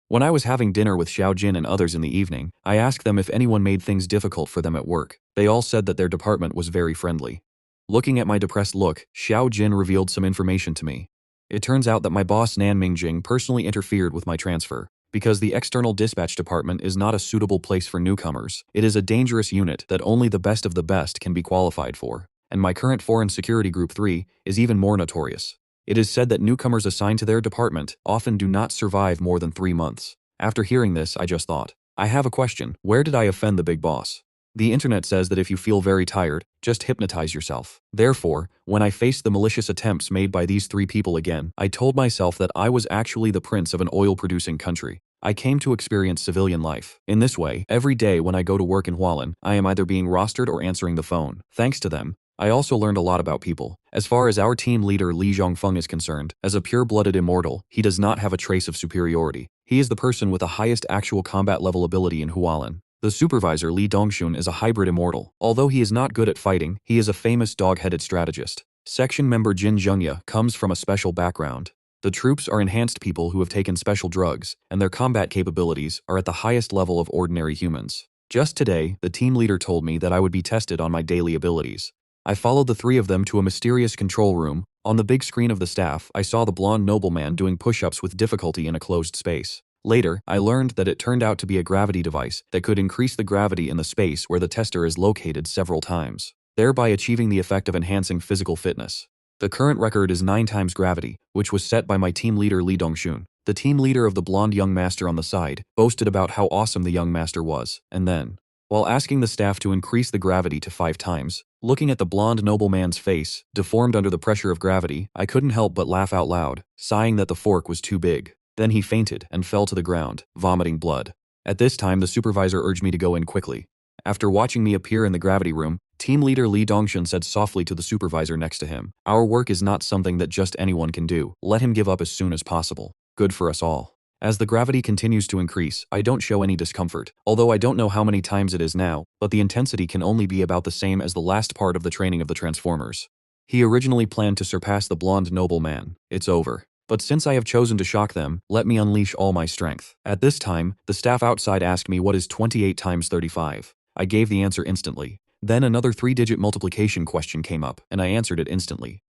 When I was having dinner with Xiao Jin and others in the evening, I asked them if anyone made things difficult for them at work. They all said that their department was very friendly. Looking at my depressed look, Xiao Jin revealed some information to me. It turns out that my boss Nan Mingjing personally interfered with my transfer. Because the external dispatch department is not a suitable place for newcomers, it is a dangerous unit that only the best of the best can be qualified for. And my current Foreign Security Group 3 is even more notorious. It is said that newcomers assigned to their department often do not survive more than 3 months. After hearing this, I just thought, I have a question. Where did I offend the big boss? The internet says that if you feel very tired, just hypnotize yourself. Therefore, when I faced the malicious attempts made by these three people again, I told myself that I was actually the prince of an oil-producing country. I came to experience civilian life. In this way, every day when I go to work in Hualin, I am either being rostered or answering the phone. Thanks to them, I also learned a lot about people. As far as our team leader Li Zhongfeng is concerned, as a pure-blooded immortal, he does not have a trace of superiority. He is the person with the highest actual combat level ability in Hualin. The supervisor Li Dongxun is a hybrid immortal. Although he is not good at fighting, he is a famous dog-headed strategist. Section member Jin Zhengya comes from a special background. The troops are enhanced people who have taken special drugs, and their combat capabilities are at the highest level of ordinary humans. Just today, the team leader told me that I would be tested on my daily abilities. I followed the three of them to a mysterious control room. On the big screen of the staff, I saw the blonde nobleman doing push-ups with difficulty in a closed space. Later, I learned that it turned out to be a gravity device that could increase the gravity in the space where the tester is located several times, thereby achieving the effect of enhancing physical fitness. The current record is 9 times gravity, which was set by my team leader Lee Dongshun. The team leader of the blonde young master on the side boasted about how awesome the young master was, and then, while asking the staff to increase the gravity to 5 times, looking at the blonde nobleman's face, deformed under the pressure of gravity, I couldn't help but laugh out loud, sighing that the fork was too big. Then he fainted and fell to the ground, vomiting blood. At this time, the supervisor urged me to go in quickly. After watching me appear in the gravity room, team leader Lee Dongshun said softly to the supervisor next to him, "Our work is not something that just anyone can do. Let him give up as soon as possible. Good for us all." As the gravity continues to increase, I don't show any discomfort, although I don't know how many times it is now, but the intensity can only be about the same as the last part of the training of the Transformers. He originally planned to surpass the blonde nobleman. It's over. But since I have chosen to shock them, let me unleash all my strength. At this time, the staff outside asked me what is 28 times 35. I gave the answer instantly. Then another 3-digit multiplication question came up, and I answered it instantly.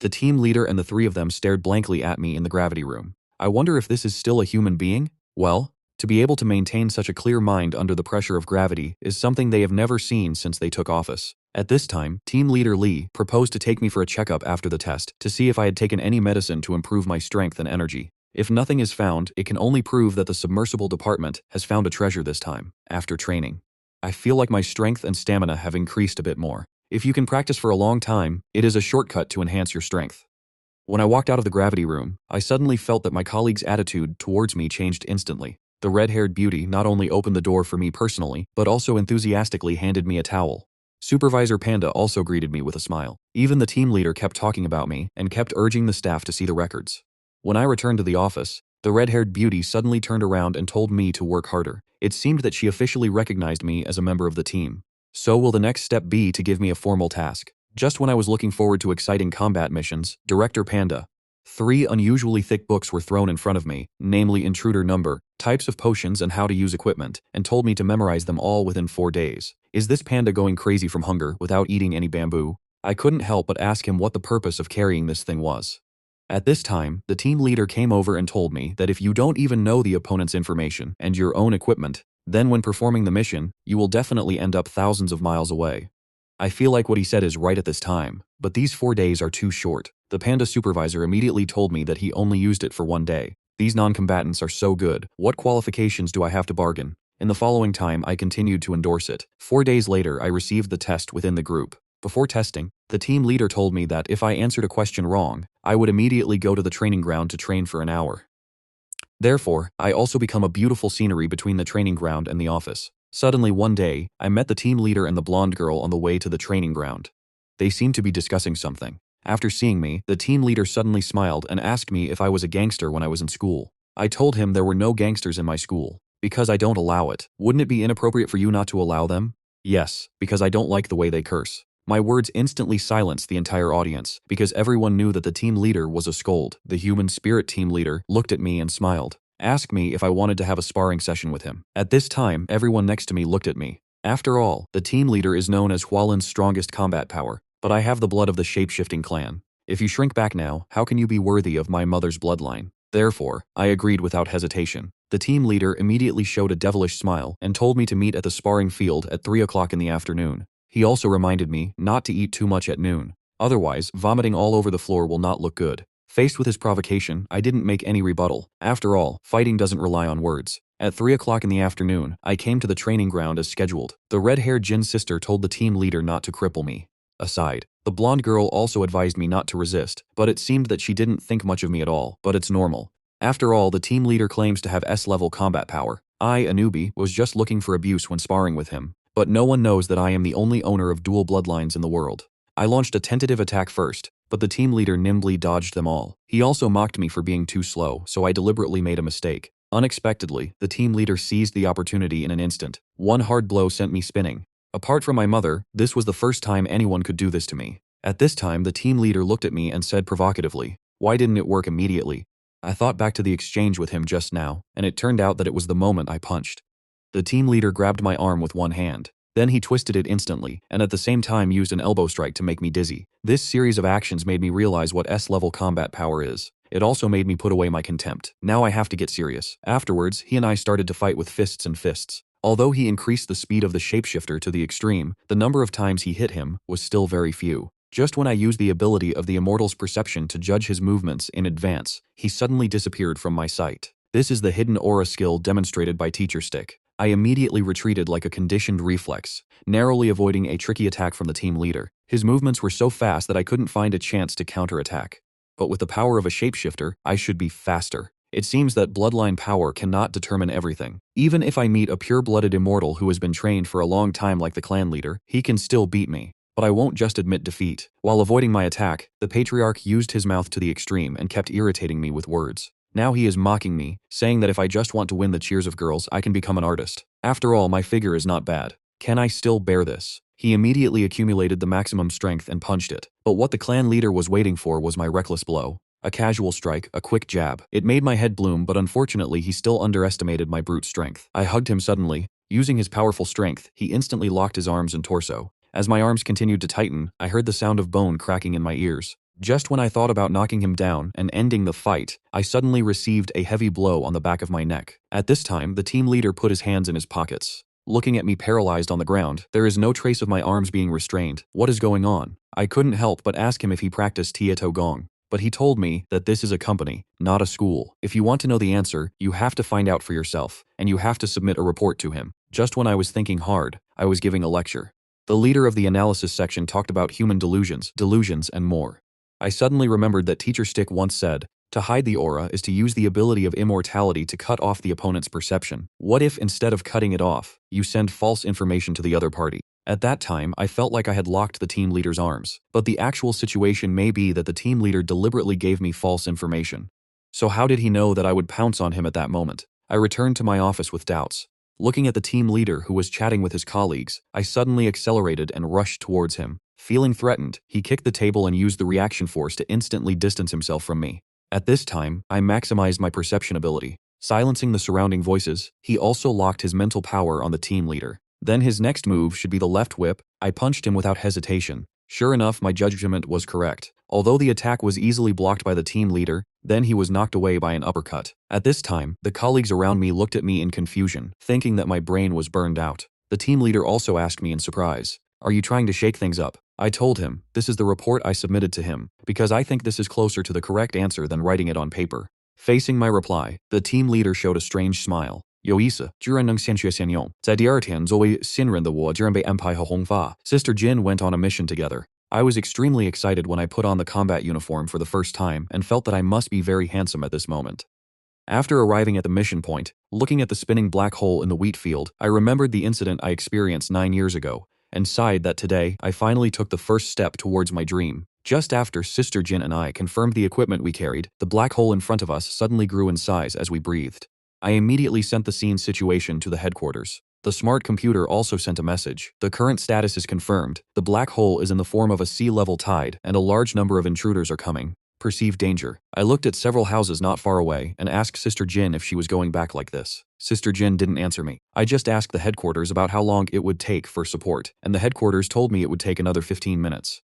The team leader and the 3 of them stared blankly at me in the gravity room. I wonder if this is still a human being? Well, to be able to maintain such a clear mind under the pressure of gravity is something they have never seen since they took office. At this time, team leader Lee proposed to take me for a checkup after the test to see if I had taken any medicine to improve my strength and energy. If nothing is found, it can only prove that the submersible department has found a treasure this time, after training. I feel like my strength and stamina have increased a bit more. If you can practice for a long time, it is a shortcut to enhance your strength. When I walked out of the gravity room, I suddenly felt that my colleague's attitude towards me changed instantly. The red-haired beauty not only opened the door for me personally, but also enthusiastically handed me a towel. Supervisor Panda also greeted me with a smile. Even the team leader kept talking about me and kept urging the staff to see the records. When I returned to the office, the red-haired beauty suddenly turned around and told me to work harder. It seemed that she officially recognized me as a member of the team. So will the next step be to give me a formal task? Just when I was looking forward to exciting combat missions, Director Panda. 3 unusually thick books were thrown in front of me, namely Intruder Number, Types of Potions and How to Use Equipment, and told me to memorize them all within 4 days. Is this panda going crazy from hunger without eating any bamboo? I couldn't help but ask him what the purpose of carrying this thing was. At this time, the team leader came over and told me that if you don't even know the opponent's information and your own equipment, then when performing the mission, you will definitely end up thousands of miles away. I feel like what he said is right at this time, but these 4 days are too short. The panda supervisor immediately told me that he only used it for 1 day. These non-combatants are so good. What qualifications do I have to bargain? In the following time, I continued to endorse it. 4 days later, I received the test within the group. Before testing, the team leader told me that if I answered a question wrong, I would immediately go to the training ground to train for an hour. Therefore, I also become a beautiful scenery between the training ground and the office. Suddenly one day, I met the team leader and the blonde girl on the way to the training ground. They seemed to be discussing something. After seeing me, the team leader suddenly smiled and asked me if I was a gangster when I was in school. I told him there were no gangsters in my school. Because I don't allow it. Wouldn't it be inappropriate for you not to allow them? Yes, because I don't like the way they curse. My words instantly silenced the entire audience, because everyone knew that the team leader was a scold. The human spirit team leader looked at me and smiled. Asked me if I wanted to have a sparring session with him. At this time, everyone next to me looked at me. After all, the team leader is known as Hualin's strongest combat power, but I have the blood of the shape-shifting clan. If you shrink back now, how can you be worthy of my mother's bloodline? Therefore, I agreed without hesitation. The team leader immediately showed a devilish smile and told me to meet at the sparring field at 3 o'clock in the afternoon. He also reminded me not to eat too much at noon. Otherwise, vomiting all over the floor will not look good. Faced with his provocation, I didn't make any rebuttal. After all, fighting doesn't rely on words. At 3 o'clock in the afternoon, I came to the training ground as scheduled. The red-haired Jin sister told the team leader not to cripple me. Aside, the blonde girl also advised me not to resist, but it seemed that she didn't think much of me at all, but it's normal. After all, the team leader claims to have S-level combat power. I, a newbie, was just looking for abuse when sparring with him. But no one knows that I am the only owner of dual bloodlines in the world. I launched a tentative attack first, but the team leader nimbly dodged them all. He also mocked me for being too slow, so I deliberately made a mistake. Unexpectedly, the team leader seized the opportunity in an instant. One hard blow sent me spinning. Apart from my mother, this was the first time anyone could do this to me. At this time, the team leader looked at me and said provocatively, "Why didn't it work immediately?" I thought back to the exchange with him just now, and it turned out that it was the moment I punched. The team leader grabbed my arm with one hand. Then he twisted it instantly, and at the same time used an elbow strike to make me dizzy. This series of actions made me realize what S-level combat power is. It also made me put away my contempt. Now I have to get serious. Afterwards, he and I started to fight with fists and fists. Although he increased the speed of the shapeshifter to the extreme, the number of times he hit him was still very few. Just when I used the ability of the immortal's perception to judge his movements in advance, he suddenly disappeared from my sight. This is the hidden aura skill demonstrated by Teacher Stick. I immediately retreated like a conditioned reflex, narrowly avoiding a tricky attack from the team leader. His movements were so fast that I couldn't find a chance to counterattack. But with the power of a shapeshifter, I should be faster. It seems that bloodline power cannot determine everything. Even if I meet a pure-blooded immortal who has been trained for a long time like the clan leader, he can still beat me. But I won't just admit defeat. While avoiding my attack, the patriarch used his mouth to the extreme and kept irritating me with words. Now he is mocking me, saying that if I just want to win the cheers of girls, I can become an artist. After all, my figure is not bad. Can I still bear this? He immediately accumulated the maximum strength and punched it. But what the clan leader was waiting for was my reckless blow. A casual strike, a quick jab. It made my head bloom, but unfortunately he still underestimated my brute strength. I hugged him suddenly. Using his powerful strength, he instantly locked his arms and torso. As my arms continued to tighten, I heard the sound of bone cracking in my ears. Just when I thought about knocking him down and ending the fight, I suddenly received a heavy blow on the back of my neck. At this time, the team leader put his hands in his pockets. Looking at me paralyzed on the ground, there is no trace of my arms being restrained. What is going on? I couldn't help but ask him if he practiced Tieto Gong. But he told me that this is a company, not a school. If you want to know the answer, you have to find out for yourself, and you have to submit a report to him. Just when I was thinking hard, I was giving a lecture. The leader of the analysis section talked about human delusions, and more. I suddenly remembered that Teacher Stick once said, to hide the aura is to use the ability of immortality to cut off the opponent's perception. What if, instead of cutting it off, you send false information to the other party? At that time, I felt like I had locked the team leader's arms, but the actual situation may be that the team leader deliberately gave me false information. So how did he know that I would pounce on him at that moment? I returned to my office with doubts. Looking at the team leader who was chatting with his colleagues, I suddenly accelerated and rushed towards him. Feeling threatened, he kicked the table and used the reaction force to instantly distance himself from me. At this time, I maximized my perception ability. Silencing the surrounding voices, he also locked his mental power on the team leader. Then his next move should be the left whip. I punched him without hesitation. Sure enough, my judgment was correct. Although the attack was easily blocked by the team leader, then he was knocked away by an uppercut. At this time, the colleagues around me looked at me in confusion, thinking that my brain was burned out. The team leader also asked me in surprise, "Are you trying to shake things up?" I told him, this is the report I submitted to him, because I think this is closer to the correct answer than writing it on paper. Facing my reply, the team leader showed a strange smile. 有意思，居然能现学现用。在第二天，作为新人的我居然被安排和红发。Sister Jin went on a mission together. I was extremely excited when I put on the combat uniform for the first time and felt that I must be very handsome at this moment. After arriving at the mission point, looking at the spinning black hole in the wheat field, I remembered the incident I experienced 9 years ago, and sighed that today, I finally took the first step towards my dream. Just after Sister Jin and I confirmed the equipment we carried, the black hole in front of us suddenly grew in size as we breathed. I immediately sent the scene situation to the headquarters. The smart computer also sent a message. The current status is confirmed. The black hole is in the form of a sea-level tide, and a large number of intruders are coming. Perceived danger. I looked at several houses not far away and asked Sister Jin if she was going back like this. Sister Jin didn't answer me. I just asked the headquarters about how long it would take for support, and the headquarters told me it would take another 15 minutes.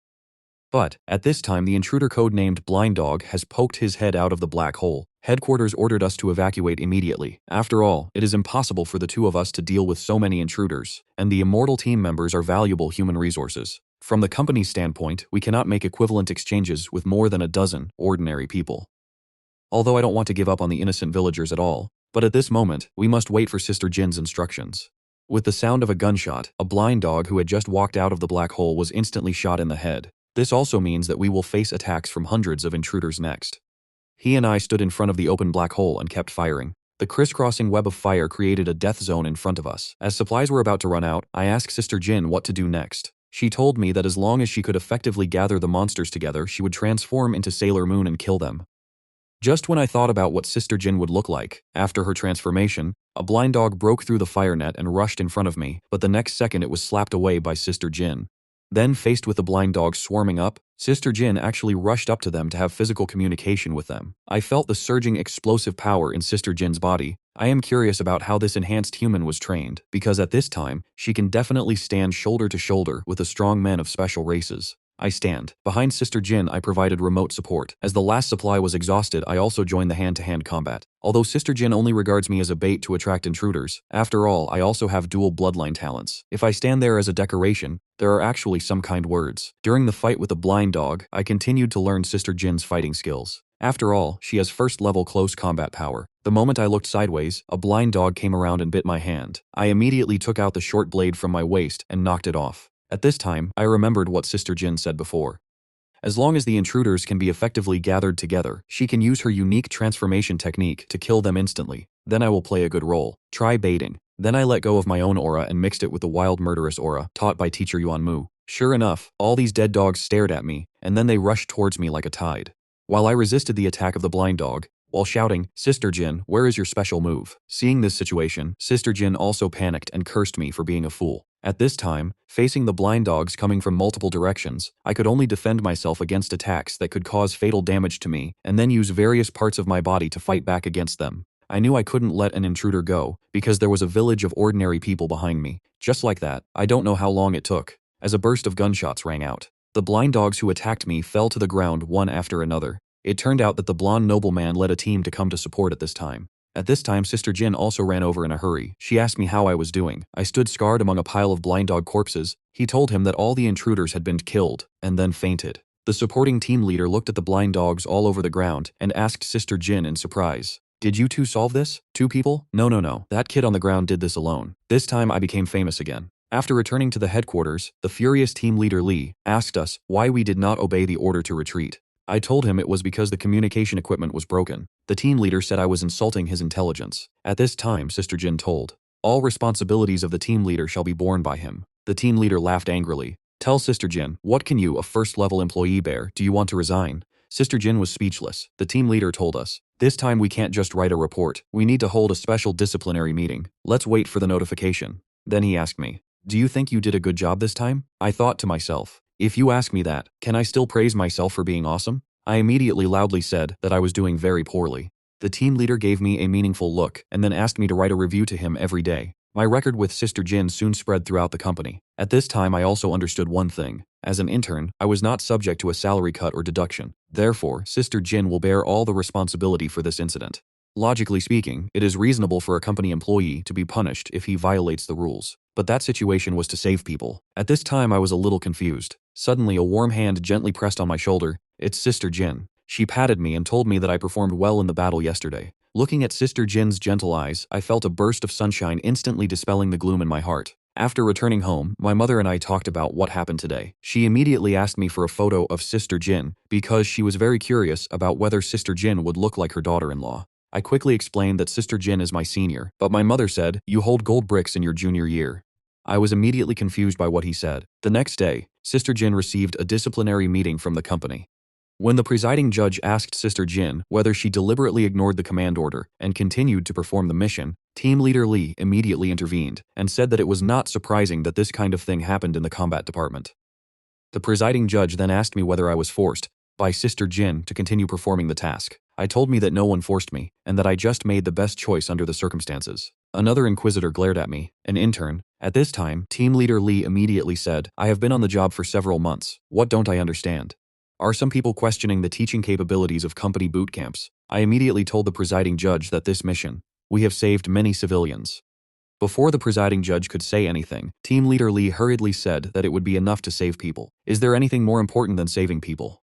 But, at this time the intruder codenamed Blind Dog has poked his head out of the black hole. Headquarters ordered us to evacuate immediately. After all, it is impossible for the two of us to deal with so many intruders, and the immortal team members are valuable human resources. From the company's standpoint, we cannot make equivalent exchanges with more than a dozen ordinary people. Although I don't want to give up on the innocent villagers at all, but at this moment, we must wait for Sister Jin's instructions. With the sound of a gunshot, a blind dog who had just walked out of the black hole was instantly shot in the head. This also means that we will face attacks from hundreds of intruders next. He and I stood in front of the open black hole and kept firing. The crisscrossing web of fire created a death zone in front of us. As supplies were about to run out, I asked Sister Jin what to do next. She told me that as long as she could effectively gather the monsters together, she would transform into Sailor Moon and kill them. Just when I thought about what Sister Jin would look like, after her transformation, a blind dog broke through the fire net and rushed in front of me, but the next second it was slapped away by Sister Jin. Then, faced with the blind dogs swarming up, Sister Jin actually rushed up to them to have physical communication with them. I felt the surging explosive power in Sister Jin's body. I am curious about how this enhanced human was trained, because at this time, she can definitely stand shoulder to shoulder with the strong men of special races. I stand. Behind Sister Jin, I provided remote support. As the last supply was exhausted, I also joined the hand-to-hand combat. Although Sister Jin only regards me as a bait to attract intruders, after all, I also have dual bloodline talents. If I stand there as a decoration, there are actually some kind words. During the fight with the blind dog, I continued to learn Sister Jin's fighting skills. After all, she has first-level close combat power. The moment I looked sideways, a blind dog came around and bit my hand. I immediately took out the short blade from my waist and knocked it off. At this time, I remembered what Sister Jin said before. As long as the intruders can be effectively gathered together, she can use her unique transformation technique to kill them instantly. Then I will play a good role. Try baiting. Then I let go of my own aura and mixed it with the wild murderous aura taught by teacher Yuan Mu. Sure enough, all these dead dogs stared at me, and then they rushed towards me like a tide. While I resisted the attack of the blind dog, while shouting, "Sister Jin, where is your special move?" Seeing this situation, Sister Jin also panicked and cursed me for being a fool. At this time, facing the blind dogs coming from multiple directions, I could only defend myself against attacks that could cause fatal damage to me, and then use various parts of my body to fight back against them. I knew I couldn't let an intruder go, because there was a village of ordinary people behind me. Just like that, I don't know how long it took, as a burst of gunshots rang out. The blind dogs who attacked me fell to the ground one after another. It turned out that the blonde nobleman led a team to come to support at this time. At this time, Sister Jin also ran over in a hurry. She asked me how I was doing. I stood scarred among a pile of blind dog corpses. He told him that all the intruders had been killed, and then fainted. The supporting team leader looked at the blind dogs all over the ground and asked Sister Jin in surprise, "Did you two solve this? 2 people? No. That kid on the ground did this alone." This time I became famous again. After returning to the headquarters, the furious team leader Lee asked us why we did not obey the order to retreat. I told him it was because the communication equipment was broken. The team leader said I was insulting his intelligence. At this time, Sister Jin told, "All responsibilities of the team leader shall be borne by him." The team leader laughed angrily. "Tell Sister Jin, what can you, a first-level employee, bear? Do you want to resign?" Sister Jin was speechless. The team leader told us, "This time we can't just write a report. We need to hold a special disciplinary meeting. Let's wait for the notification." Then he asked me, "Do you think you did a good job this time?" I thought to myself, if you ask me that, can I still praise myself for being awesome? I immediately loudly said that I was doing very poorly. The team leader gave me a meaningful look and then asked me to write a review to him every day. My record with Sister Jin soon spread throughout the company. At this time, I also understood one thing. As an intern, I was not subject to a salary cut or deduction. Therefore, Sister Jin will bear all the responsibility for this incident. Logically speaking, it is reasonable for a company employee to be punished if he violates the rules. But that situation was to save people. At this time, I was a little confused. Suddenly, a warm hand gently pressed on my shoulder. "It's Sister Jin." She patted me and told me that I performed well in the battle yesterday. Looking at Sister Jin's gentle eyes, I felt a burst of sunshine instantly dispelling the gloom in my heart. After returning home, my mother and I talked about what happened today. She immediately asked me for a photo of Sister Jin because she was very curious about whether Sister Jin would look like her daughter-in-law. I quickly explained that Sister Jin is my senior, but my mother said, "You hold gold bricks in your junior year." I was immediately confused by what he said. The next day, Sister Jin received a disciplinary meeting from the company. When the presiding judge asked Sister Jin whether she deliberately ignored the command order and continued to perform the mission, team leader Lee immediately intervened and said that it was not surprising that this kind of thing happened in the combat department. The presiding judge then asked me whether I was forced by Sister Jin to continue performing the task. I told me that no one forced me and that I just made the best choice under the circumstances. Another inquisitor glared at me, an intern. At this time, team leader Lee immediately said, "I have been on the job for several months. What don't I understand? Are some people questioning the teaching capabilities of company boot camps?" I immediately told the presiding judge that this mission, we have saved many civilians. Before the presiding judge could say anything, team leader Lee hurriedly said that it would be enough to save people. Is there anything more important than saving people?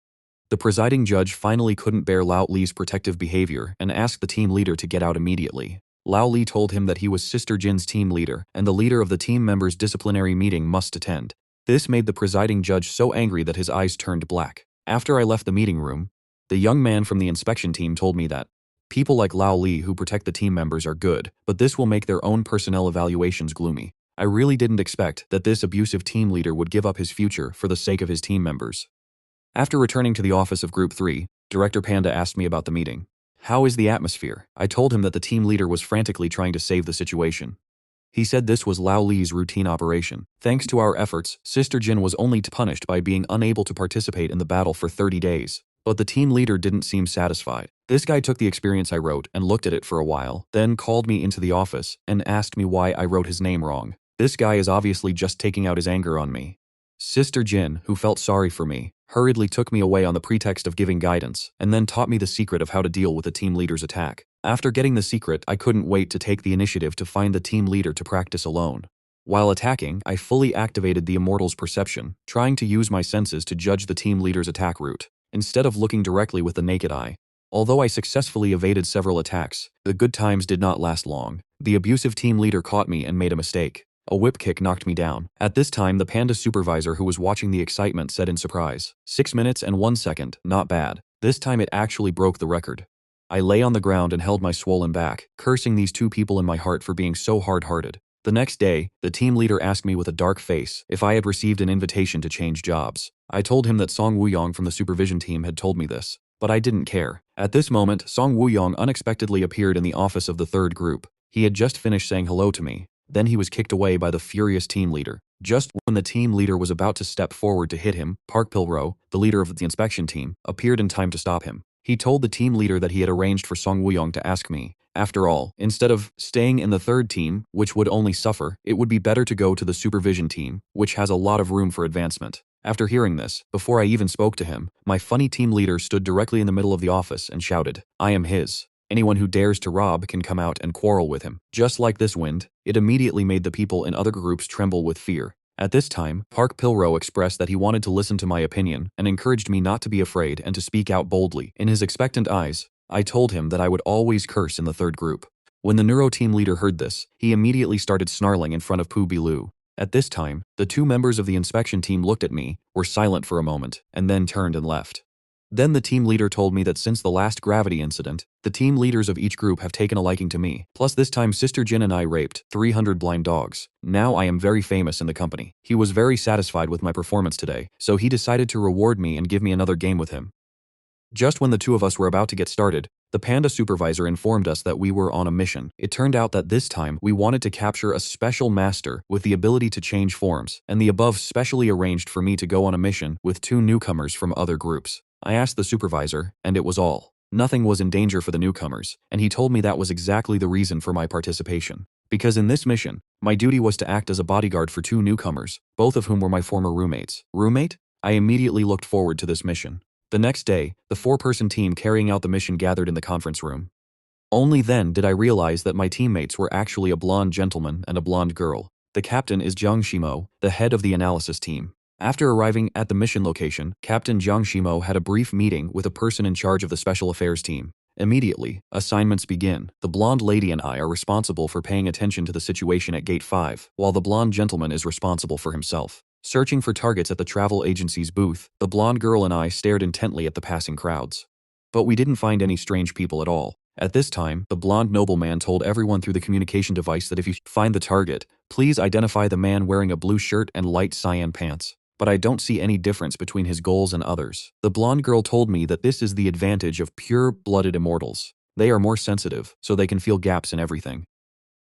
The presiding judge finally couldn't bear Lao Li's protective behavior and asked the team leader to get out immediately. Lao Li told him that he was Sister Jin's team leader and the leader of the team members' disciplinary meeting must attend. This made the presiding judge so angry that his eyes turned black. After I left the meeting room, the young man from the inspection team told me that people like Lao Li who protect the team members are good, but this will make their own personnel evaluations gloomy. I really didn't expect that this abusive team leader would give up his future for the sake of his team members. After returning to the office of Group 3, Director Panda asked me about the meeting. "How is the atmosphere?" I told him that the team leader was frantically trying to save the situation. He said this was Lao Li's routine operation. Thanks to our efforts, Sister Jin was only punished by being unable to participate in the battle for 30 days. But the team leader didn't seem satisfied. This guy took the experience I wrote and looked at it for a while, then called me into the office and asked me why I wrote his name wrong. This guy is obviously just taking out his anger on me. Sister Jin, who felt sorry for me, hurriedly took me away on the pretext of giving guidance, and then taught me the secret of how to deal with the team leader's attack. After getting the secret, I couldn't wait to take the initiative to find the team leader to practice alone. While attacking, I fully activated the Immortal's perception, trying to use my senses to judge the team leader's attack route, instead of looking directly with the naked eye. Although I successfully evaded several attacks, the good times did not last long. The abusive team leader caught me and made a mistake. A whip kick knocked me down. At this time, the panda supervisor who was watching the excitement said in surprise, 6 minutes and 1 second, not bad. This time it actually broke the record. I lay on the ground and held my swollen back, cursing these two people in my heart for being so hard-hearted. The next day, the team leader asked me with a dark face if I had received an invitation to change jobs. I told him that Song Wooyoung from the supervision team had told me this, but I didn't care. At this moment, Song Wooyoung unexpectedly appeared in the office of the third group. He had just finished saying hello to me. Then he was kicked away by the furious team leader. Just when the team leader was about to step forward to hit him, Park Pil-ro, the leader of the inspection team, appeared in time to stop him. He told the team leader that he had arranged for Song Wooyoung to ask me. After all, instead of staying in the third team, which would only suffer, it would be better to go to the supervision team, which has a lot of room for advancement. After hearing this, before I even spoke to him, my funny team leader stood directly in the middle of the office and shouted, "I am his. Anyone who dares to rob can come out and quarrel with him." Just like this wind, it immediately made the people in other groups tremble with fear. At this time, Park Pil-ro expressed that he wanted to listen to my opinion and encouraged me not to be afraid and to speak out boldly. In his expectant eyes, I told him that I would always curse in the third group. When the neuro team leader heard this, he immediately started snarling in front of Pu Bilu. At this time, the two members of the inspection team looked at me, were silent for a moment, and then turned and left. Then the team leader told me that since the last gravity incident, the team leaders of each group have taken a liking to me. Plus this time Sister Jin and I raped 300 blind dogs. Now I am very famous in the company. He was very satisfied with my performance today, so he decided to reward me and give me another game with him. Just when the two of us were about to get started, the panda supervisor informed us that we were on a mission. It turned out that this time we wanted to capture a special master with the ability to change forms, and the above specially arranged for me to go on a mission with two newcomers from other groups. I asked the supervisor, and it was all. Nothing was in danger for the newcomers, and he told me that was exactly the reason for my participation. Because in this mission, my duty was to act as a bodyguard for two newcomers, both of whom were my former roommates. Roommate? I immediately looked forward to this mission. The next day, the 4-person team carrying out the mission gathered in the conference room. Only then did I realize that my teammates were actually a blonde gentleman and a blonde girl. The captain is Jiang Shimo, the head of the analysis team. After arriving at the mission location, Captain Jiang Shimo had a brief meeting with a person in charge of the special affairs team. Immediately, assignments begin. The blonde lady and I are responsible for paying attention to the situation at Gate 5, while the blonde gentleman is responsible for himself. Searching for targets at the travel agency's booth, the blonde girl and I stared intently at the passing crowds. But we didn't find any strange people at all. At this time, the blonde nobleman told everyone through the communication device that if you find the target, please identify the man wearing a blue shirt and light cyan pants. But I don't see any difference between his goals and others. The blonde girl told me that this is the advantage of pure-blooded immortals. They are more sensitive, so they can feel gaps in everything.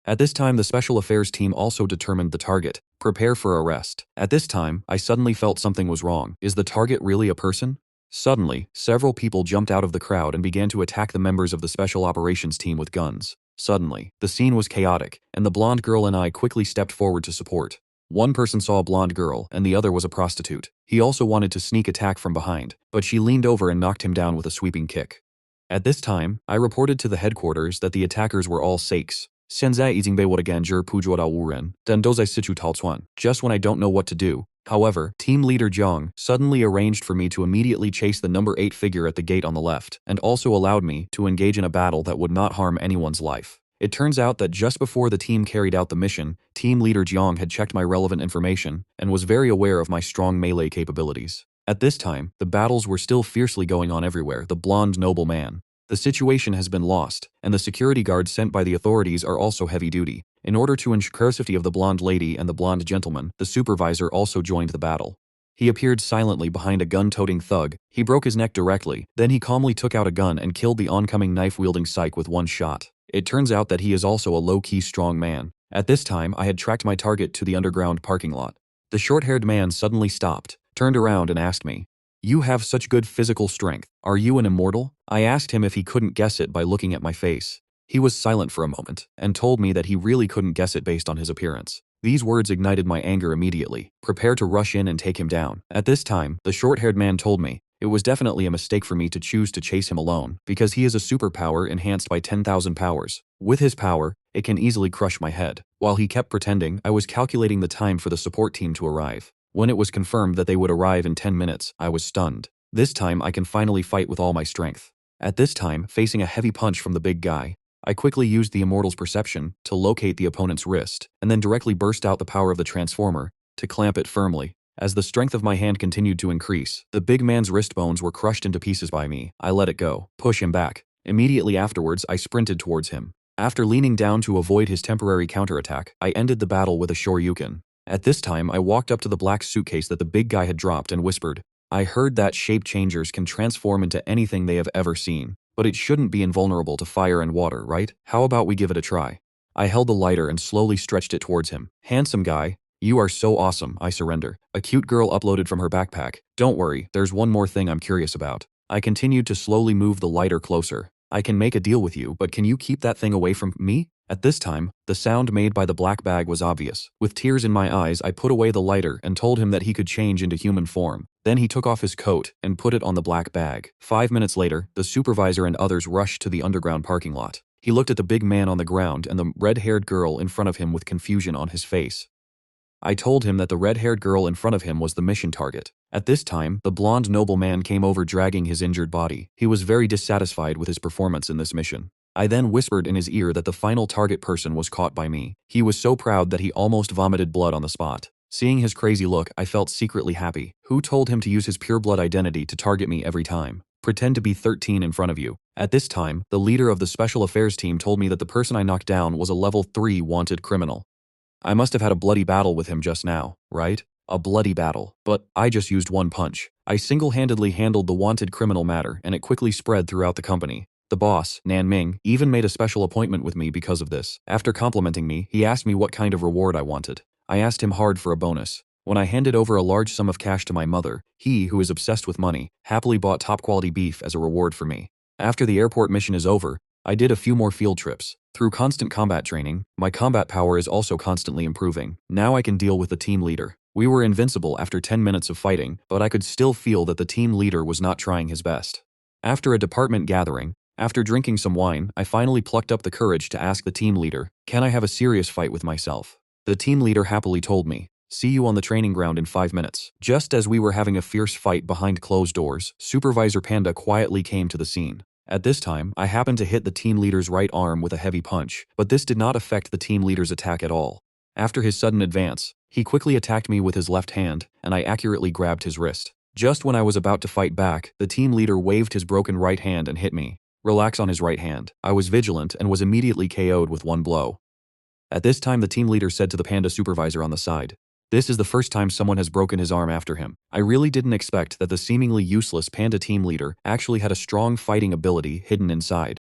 At this time, the special affairs team also determined the target. Prepare for arrest. At this time, I suddenly felt something was wrong. Is the target really a person? Suddenly, several people jumped out of the crowd and began to attack the members of the special operations team with guns. Suddenly, the scene was chaotic, and the blonde girl and I quickly stepped forward to support. One person saw a blonde girl, and the other was a prostitute. He also wanted to sneak attack from behind, but she leaned over and knocked him down with a sweeping kick. At this time, I reported to the headquarters that the attackers were all Sakes. 现在已经被我的感觉捕捉到无人，但都在四处逃窜. Just when I don't know what to do. However, team leader Jiang suddenly arranged for me to immediately chase the number 8 figure at the gate on the left, and also allowed me to engage in a battle that would not harm anyone's life. It turns out that just before the team carried out the mission, team leader Jiang had checked my relevant information and was very aware of my strong melee capabilities. At this time, the battles were still fiercely going on everywhere. The blonde nobleman. The situation has been lost, and the security guards sent by the authorities are also heavy duty. In order to ensure safety of the blonde lady and the blonde gentleman, the supervisor also joined the battle. He appeared silently behind a gun-toting thug. He broke his neck directly, then he calmly took out a gun and killed the oncoming knife-wielding psych with one shot. It turns out that he is also a low-key strong man. At this time, I had tracked my target to the underground parking lot. The short-haired man suddenly stopped, turned around and asked me, "You have such good physical strength. Are you an immortal?" I asked him if he couldn't guess it by looking at my face. He was silent for a moment, and told me that he really couldn't guess it based on his appearance. These words ignited my anger immediately. Prepare to rush in and take him down. At this time, the short-haired man told me, it was definitely a mistake for me to choose to chase him alone, because he is a superpower enhanced by 10,000 powers. With his power, it can easily crush my head. While he kept pretending, I was calculating the time for the support team to arrive. When it was confirmed that they would arrive in 10 minutes, I was stunned. This time I can finally fight with all my strength. At this time, facing a heavy punch from the big guy, I quickly used the Immortal's perception to locate the opponent's wrist, and then directly burst out the power of the Transformer to clamp it firmly. As the strength of my hand continued to increase, the big man's wrist bones were crushed into pieces by me. I let it go, push him back. Immediately afterwards, I sprinted towards him. After leaning down to avoid his temporary counterattack, I ended the battle with a Shoryuken. At this time, I walked up to the black suitcase that the big guy had dropped and whispered, I heard that shape changers can transform into anything they have ever seen, but it shouldn't be invulnerable to fire and water, right? How about we give it a try? I held the lighter and slowly stretched it towards him. Handsome guy, you are so awesome, I surrender. A cute girl uploaded from her backpack. Don't worry, there's one more thing I'm curious about. I continued to slowly move the lighter closer. I can make a deal with you, but can you keep that thing away from me? At this time, the sound made by the black bag was obvious. With tears in my eyes, I put away the lighter and told him that he could change into human form. Then he took off his coat and put it on the black bag. 5 minutes later, the supervisor and others rushed to the underground parking lot. He looked at the big man on the ground and the red-haired girl in front of him with confusion on his face. I told him that the red-haired girl in front of him was the mission target. At this time, the blonde nobleman came over dragging his injured body. He was very dissatisfied with his performance in this mission. I then whispered in his ear that the final target person was caught by me. He was so proud that he almost vomited blood on the spot. Seeing his crazy look, I felt secretly happy. Who told him to use his pure blood identity to target me every time? Pretend to be 13 in front of you. At this time, the leader of the special affairs team told me that the person I knocked down was a level 3 wanted criminal. I must have had a bloody battle with him just now, right? A bloody battle. But I just used one punch. I single-handedly handled the wanted criminal matter, and it quickly spread throughout the company. The boss, Nan Ming, even made a special appointment with me because of this. After complimenting me, he asked me what kind of reward I wanted. I asked him hard for a bonus. When I handed over a large sum of cash to my mother, he, who is obsessed with money, happily bought top-quality beef as a reward for me. After the airport mission is over, I did a few more field trips. Through constant combat training, my combat power is also constantly improving. Now I can deal with the team leader. We were invincible after 10 minutes of fighting, but I could still feel that the team leader was not trying his best. After a department gathering, after drinking some wine, I finally plucked up the courage to ask the team leader, can I have a serious fight with myself? The team leader happily told me, see you on the training ground in 5 minutes. Just as we were having a fierce fight behind closed doors, Supervisor Panda quietly came to the scene. At this time, I happened to hit the team leader's right arm with a heavy punch, but this did not affect the team leader's attack at all. After his sudden advance, he quickly attacked me with his left hand, and I accurately grabbed his wrist. Just when I was about to fight back, the team leader waved his broken right hand and hit me. Relax on his right hand. I was vigilant and was immediately KO'd with one blow. At this time, the team leader said to the panda supervisor on the side, this is the first time someone has broken his arm after him. I really didn't expect that the seemingly useless panda team leader actually had a strong fighting ability hidden inside.